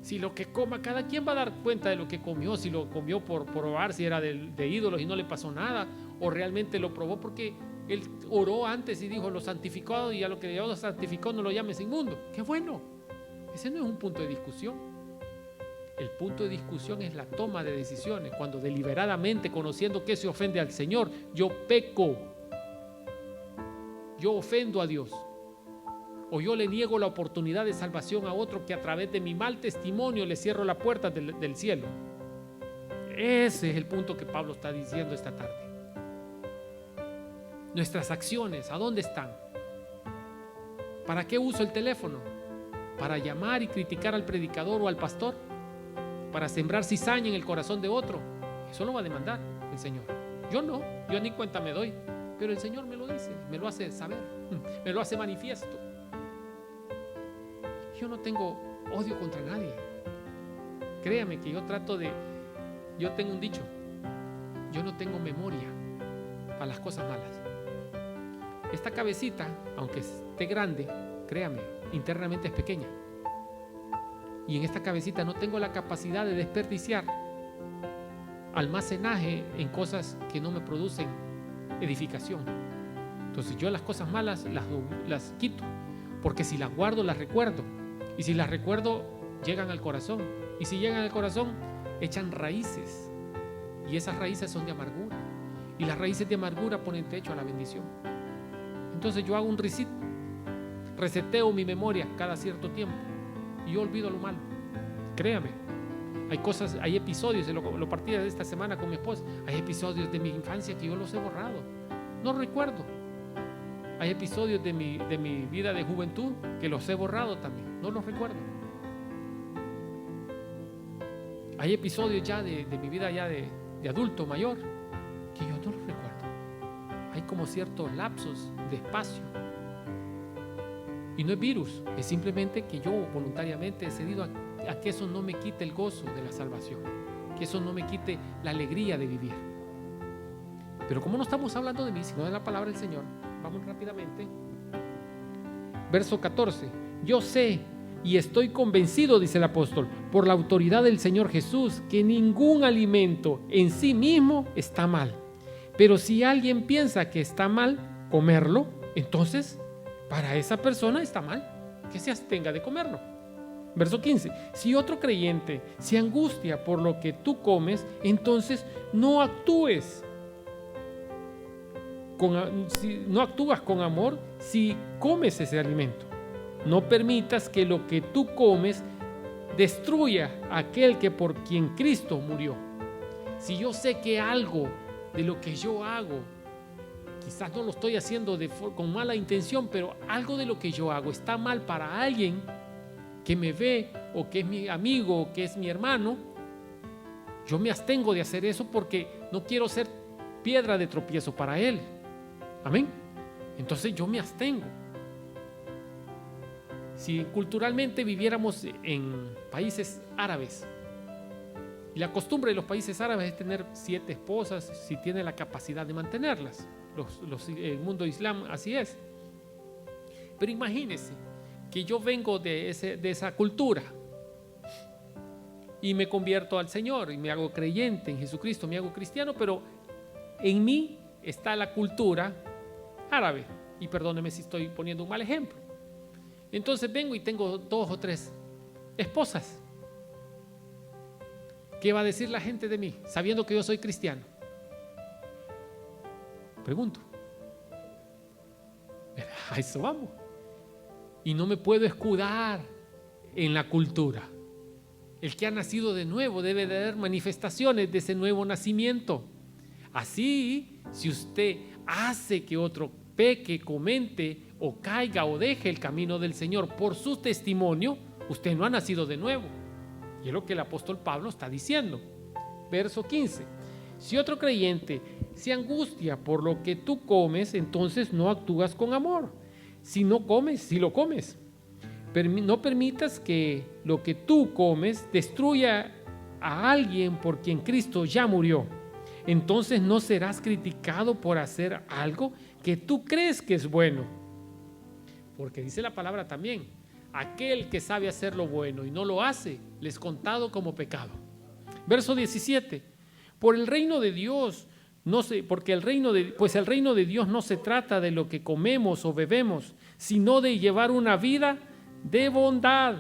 Si lo que coma, cada quien va a dar cuenta de lo que comió, si lo comió por probar, si era de ídolos y no le pasó nada, o realmente lo probó porque él oró antes y dijo, lo santificó, y a lo que Dios lo santificó no lo llames inmundo. ¡Qué bueno! Ese no es un punto de discusión. El punto de discusión es la toma de decisiones, cuando deliberadamente, conociendo que se ofende al Señor, yo peco, yo ofendo a Dios, o yo le niego la oportunidad de salvación a otro, que a través de mi mal testimonio le cierro la puerta del cielo. Ese es el punto que Pablo está diciendo esta tarde. Nuestras acciones, ¿a dónde están? ¿Para qué uso el teléfono? ¿Para llamar y criticar al predicador o al pastor? ¿Para sembrar cizaña en el corazón de otro? Eso lo va a demandar el Señor. Yo no, yo ni cuenta me doy, pero el Señor me lo dice, me lo hace saber, me lo hace manifiesto. Yo no tengo odio contra nadie. Créame que yo tengo un dicho, yo no tengo memoria para las cosas malas. Esta cabecita, aunque esté grande, créame, internamente es pequeña. Y en esta cabecita no tengo la capacidad de desperdiciar almacenaje en cosas que no me producen edificación. Entonces yo las cosas malas las quito, porque si las guardo las recuerdo, y si las recuerdo llegan al corazón, y si llegan al corazón echan raíces, y esas raíces son de amargura, y las raíces de amargura ponen techo a la bendición. Entonces yo hago un reset, reseteo mi memoria cada cierto tiempo y yo olvido lo malo. Créame, Hay cosas, hay episodios, lo partí de esta semana con mi esposa, hay episodios de mi infancia que yo los he borrado, no recuerdo. Hay episodios de mi vida de juventud que los he borrado también, no los recuerdo. Hay episodios ya de mi vida ya de adulto mayor que yo no los recuerdo. Hay como ciertos lapsos de espacio. Y no es virus, es simplemente que yo voluntariamente he cedido a que eso no me quite el gozo de la salvación, que eso no me quite la alegría de vivir. Pero como no estamos hablando de mí, sino de la palabra del Señor, vamos rápidamente. Verso 14. Yo sé y estoy convencido, dice el apóstol, por la autoridad del Señor Jesús, que ningún alimento en sí mismo está mal. Pero si alguien piensa que está mal comerlo, entonces para esa persona está mal que se abstenga de comerlo. Verso 15. Si otro creyente se angustia por lo que tú comes, entonces no actúas con amor si comes ese alimento. No permitas que lo que tú comes destruya a aquel que por quien Cristo murió. Si yo sé que algo de lo que yo hago, quizás no lo estoy haciendo con mala intención, pero algo de lo que yo hago está mal para alguien que me ve o que es mi amigo o que es mi hermano, yo me abstengo de hacer eso porque no quiero ser piedra de tropiezo para él. Amén. Entonces yo me abstengo. Si culturalmente viviéramos en países árabes, y la costumbre de los países árabes es tener 7 esposas si tiene la capacidad de mantenerlas. El mundo islam así es. Pero imagínense que yo vengo de esa cultura y me convierto al Señor y me hago creyente en Jesucristo, me hago cristiano, pero en mí está la cultura árabe. Y perdóneme si estoy poniendo un mal ejemplo. Entonces vengo y tengo 2 o 3 esposas. ¿Qué va a decir la gente de mí sabiendo que yo soy cristiano? Pregunto. A eso vamos. Y no me puedo escudar en la cultura. El que ha nacido de nuevo debe de dar manifestaciones de ese nuevo nacimiento. Así, si usted hace que otro peque, comente o caiga o deje el camino del Señor por su testimonio, usted no ha nacido de nuevo. Y es lo que el apóstol Pablo está diciendo. Verso 15. Si otro creyente se angustia por lo que tú comes, entonces no actúas con amor. Si lo comes, no permitas que lo que tú comes destruya a alguien por quien Cristo ya murió. Entonces no serás criticado por hacer algo que tú crees que es bueno. Porque dice la palabra también, aquel que sabe hacer lo bueno y no lo hace, le es contado como pecado. Verso 17. Pues el reino de Dios no se trata de lo que comemos o bebemos, sino de llevar una vida de bondad,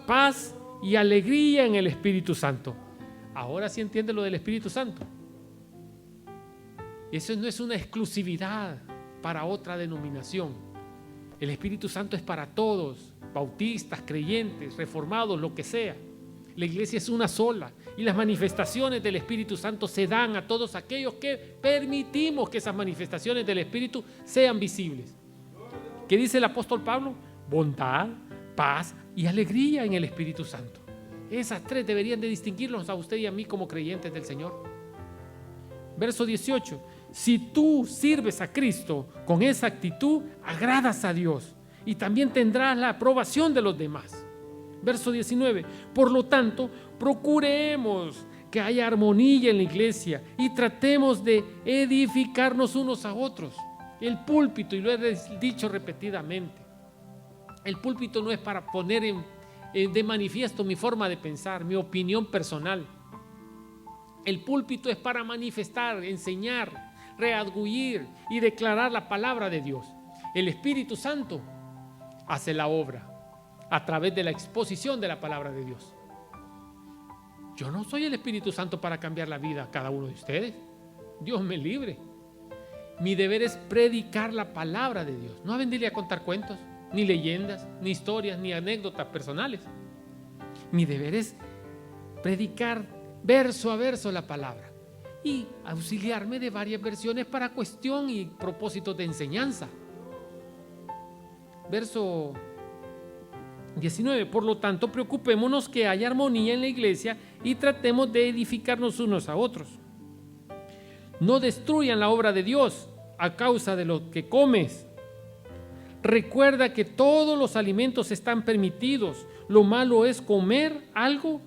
paz y alegría en el Espíritu Santo. Ahora sí entiende lo del Espíritu Santo. Eso no es una exclusividad para otra denominación. El Espíritu Santo es para todos, bautistas, creyentes, reformados, lo que sea. La iglesia es una sola y las manifestaciones del Espíritu Santo se dan a todos aquellos que permitimos que esas manifestaciones del Espíritu sean visibles. ¿Qué dice el apóstol Pablo? Bondad, paz y alegría en el Espíritu Santo. Esas 3 deberían de distinguirnos a usted y a mí como creyentes del Señor. Verso 18. Si tú sirves a Cristo con esa actitud, agradas a Dios y también tendrás la aprobación de los demás. Verso 19. Por lo tanto, procuremos que haya armonía en la iglesia y tratemos de edificarnos unos a otros. El púlpito, y lo he dicho repetidamente, el púlpito no es para poner de manifiesto mi forma de pensar, mi opinión personal. El púlpito es para manifestar, enseñar, redarguir y declarar la palabra de Dios. El Espíritu Santo hace la obra a través de la exposición de la palabra de Dios. Yo no soy el Espíritu Santo para cambiar la vida a cada uno de ustedes. Dios me libre. Mi deber es predicar la palabra de Dios, no venirle a contar cuentos, ni leyendas, ni historias, ni anécdotas personales. Mi deber es predicar verso a verso la palabra y auxiliarme de varias versiones para cuestión y propósitos de enseñanza. Verso 19, por lo tanto, preocupémonos que haya armonía en la iglesia y tratemos de edificarnos unos a otros. No destruyan la obra de Dios a causa de lo que comes. Recuerda que todos los alimentos están permitidos. Lo malo es comer algo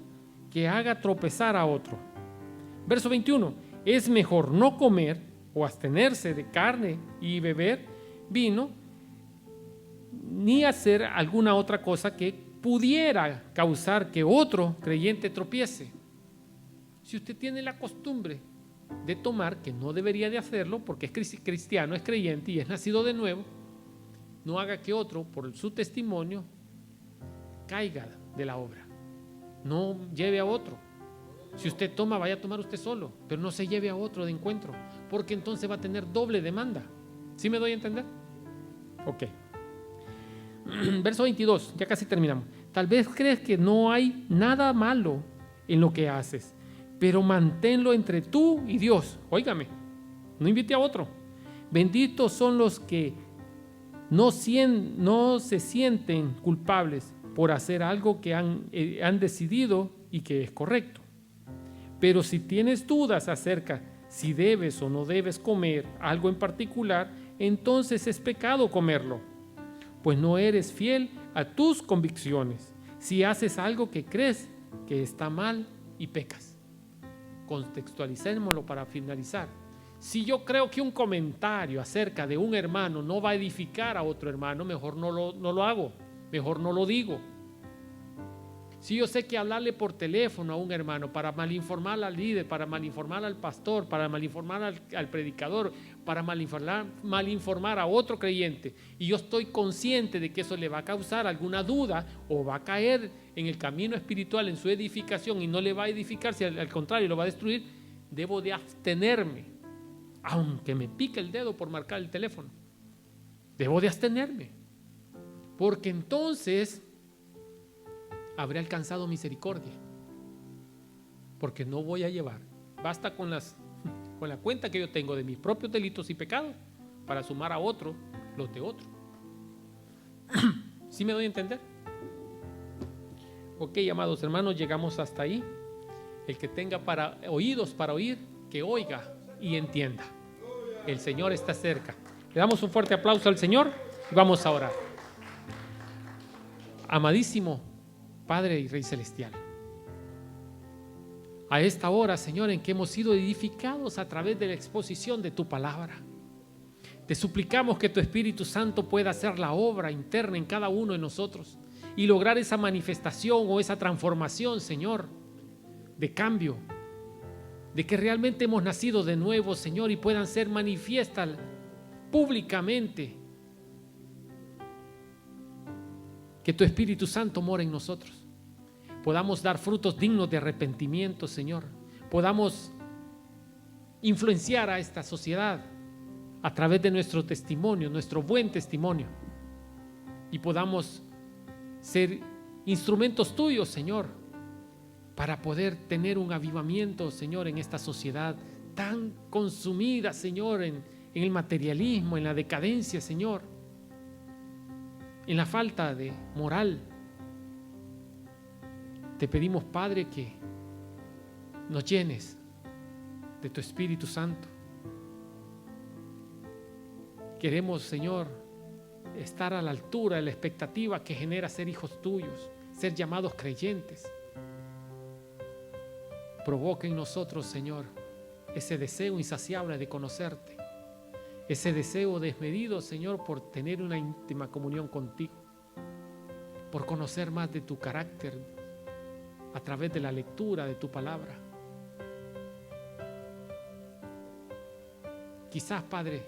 que haga tropezar a otro. Verso 21, es mejor no comer o abstenerse de carne y beber vino, ni hacer alguna otra cosa que pudiera causar que otro creyente tropiece. Si usted tiene la costumbre de tomar, que no debería de hacerlo porque es cristiano, es creyente y es nacido de nuevo, no haga que otro, por su testimonio, caiga de la obra. No lleve a otro. Si usted toma, vaya a tomar usted solo, pero no se lleve a otro de encuentro, porque entonces va a tener doble demanda. ¿Sí me doy a entender? Ok. Verso 22, ya casi terminamos. Tal vez crees que no hay nada malo en lo que haces, pero manténlo entre tú y Dios. Óigame, no invite a otro. Benditos son los que no se sienten culpables por hacer algo que han decidido y que es correcto. Pero si tienes dudas acerca si debes o no debes comer algo en particular, entonces es pecado comerlo, pues no eres fiel a tus convicciones si haces algo que crees que está mal y pecas. Contextualicémoslo para finalizar. Si yo creo que un comentario acerca de un hermano no va a edificar a otro hermano, mejor no lo hago, mejor no lo digo. Si yo sé que hablarle por teléfono a un hermano para malinformar al líder, para malinformar al pastor, para malinformar al predicador, para malinformar a otro creyente, y yo estoy consciente de que eso le va a causar alguna duda o va a caer en el camino espiritual, en su edificación, y no le va a edificar, si al contrario lo va a destruir, debo de abstenerme, aunque me pique el dedo por marcar el teléfono. Debo de abstenerme, porque entonces habré alcanzado misericordia, porque no voy a llevar, basta con la cuenta que yo tengo de mis propios delitos y pecados para sumar a otro los de otro. ¿Sí me doy a entender? Ok, amados hermanos, llegamos hasta ahí. El que tenga oídos para oír, que oiga y entienda. El Señor está cerca. Le damos un fuerte aplauso al Señor y vamos a orar. Amadísimo Padre y Rey Celestial, a esta hora, Señor, en que hemos sido edificados a través de la exposición de tu palabra, te suplicamos que tu Espíritu Santo pueda hacer la obra interna en cada uno de nosotros y lograr esa manifestación o esa transformación, Señor, de cambio, de que realmente hemos nacido de nuevo, Señor, y puedan ser manifiestas públicamente, que tu Espíritu Santo mora en nosotros, podamos dar frutos dignos de arrepentimiento, Señor, podamos influenciar a esta sociedad a través de nuestro testimonio, nuestro buen testimonio, y podamos ser instrumentos tuyos, Señor, para poder tener un avivamiento, Señor, en esta sociedad tan consumida, Señor, en el materialismo, en la decadencia, Señor, en la falta de moral. Te pedimos, Padre, que nos llenes de tu Espíritu Santo. Queremos, Señor, estar a la altura de la expectativa que genera ser hijos tuyos, ser llamados creyentes. Provoca en nosotros, Señor, ese deseo insaciable de conocerte, ese deseo desmedido, Señor, por tener una íntima comunión contigo, por conocer más de tu carácter a través de la lectura de tu palabra. Quizás, Padre,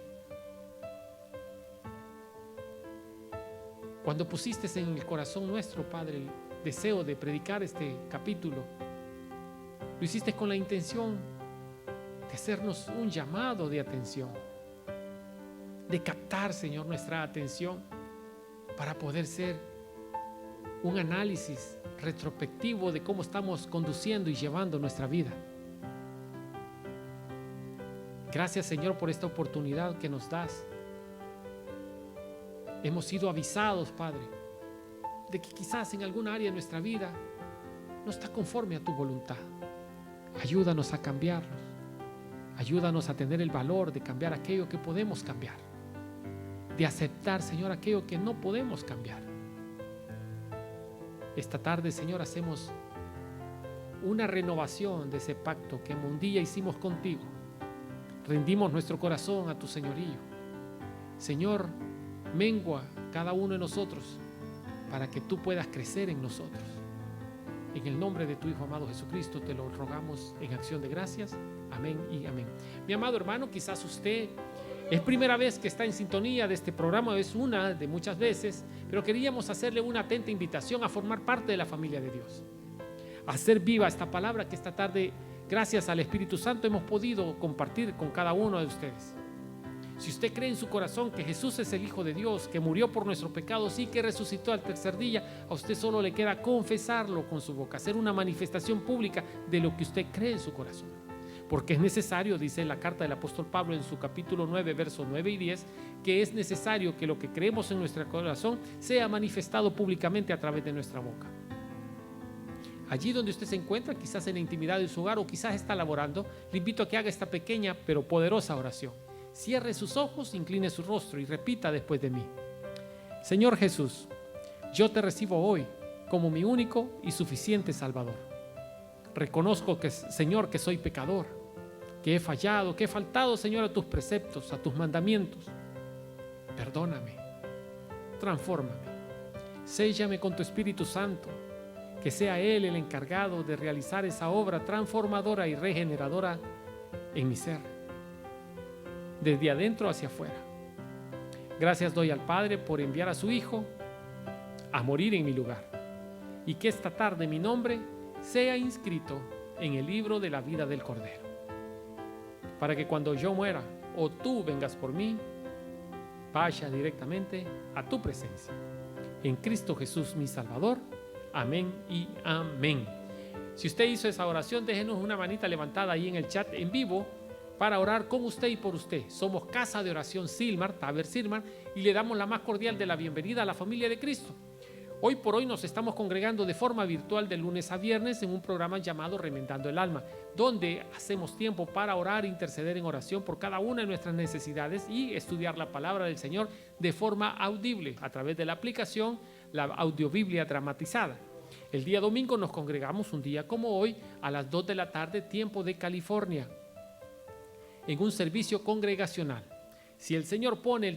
cuando pusiste en el corazón nuestro, Padre, el deseo de predicar este capítulo, lo hiciste con la intención de hacernos un llamado de atención, de captar, Señor, nuestra atención para poder ser un análisis retrospectivo de cómo estamos conduciendo y llevando nuestra vida. Gracias, Señor, por esta oportunidad que nos das. Hemos sido avisados, Padre, de que quizás en alguna área de nuestra vida no está conforme a tu voluntad. Ayúdanos a cambiarlos. Ayúdanos a tener el valor de cambiar aquello que podemos cambiar. De aceptar, Señor, aquello que no podemos cambiar. Esta tarde, Señor, hacemos una renovación de ese pacto que un día hicimos contigo. Rendimos nuestro corazón a tu señorío. Señor, mengua cada uno de nosotros para que tú puedas crecer en nosotros. En el nombre de tu Hijo amado Jesucristo te lo rogamos en acción de gracias. Amén y amén. Mi amado hermano, quizás usted es primera vez que está en sintonía de este programa, es una de muchas veces, pero queríamos hacerle una atenta invitación a formar parte de la familia de Dios, a hacer viva esta palabra que esta tarde, gracias al Espíritu Santo, hemos podido compartir con cada uno de ustedes. Si usted cree en su corazón que Jesús es el Hijo de Dios, que murió por nuestros pecados y que resucitó al tercer día, a usted solo le queda confesarlo con su boca, hacer una manifestación pública de lo que usted cree en su corazón. Porque es necesario, dice la carta del apóstol Pablo en su capítulo 9, versos 9 y 10, que es necesario que lo que creemos en nuestro corazón sea manifestado públicamente a través de nuestra boca. Allí donde usted se encuentra, quizás en la intimidad de su hogar o quizás está laborando, le invito a que haga esta pequeña pero poderosa oración. Cierre sus ojos, incline su rostro y repita después de mí. Señor Jesús, yo te recibo hoy como mi único y suficiente Salvador. Reconozco que, Señor, que soy pecador, que he fallado, que he faltado, Señor, a tus preceptos, a tus mandamientos. Perdóname, transfórmame, séllame con tu Espíritu Santo, que sea Él el encargado de realizar esa obra transformadora y regeneradora en mi ser, desde adentro hacia afuera. Gracias doy al Padre por enviar a su Hijo a morir en mi lugar, y que esta tarde mi nombre sea inscrito en el libro de la vida del Cordero, para que cuando yo muera o tú vengas por mí, vaya directamente a tu presencia. En Cristo Jesús mi Salvador. Amén y amén. Si usted hizo esa oración, déjenos una manita levantada ahí en el chat en vivo para orar con usted y por usted. Somos Casa de Oración Silmar, Taber Silmar, y le damos la más cordial de la bienvenida a la familia de Cristo. Hoy por hoy nos estamos congregando de forma virtual de lunes a viernes en un programa llamado Remendando el Alma, donde hacemos tiempo para orar e interceder en oración por cada una de nuestras necesidades y estudiar la palabra del Señor de forma audible a través de la aplicación, la audiobiblia dramatizada. El día domingo nos congregamos un día como hoy a las 2 de la tarde, tiempo de California, en un servicio congregacional. Si el Señor pone el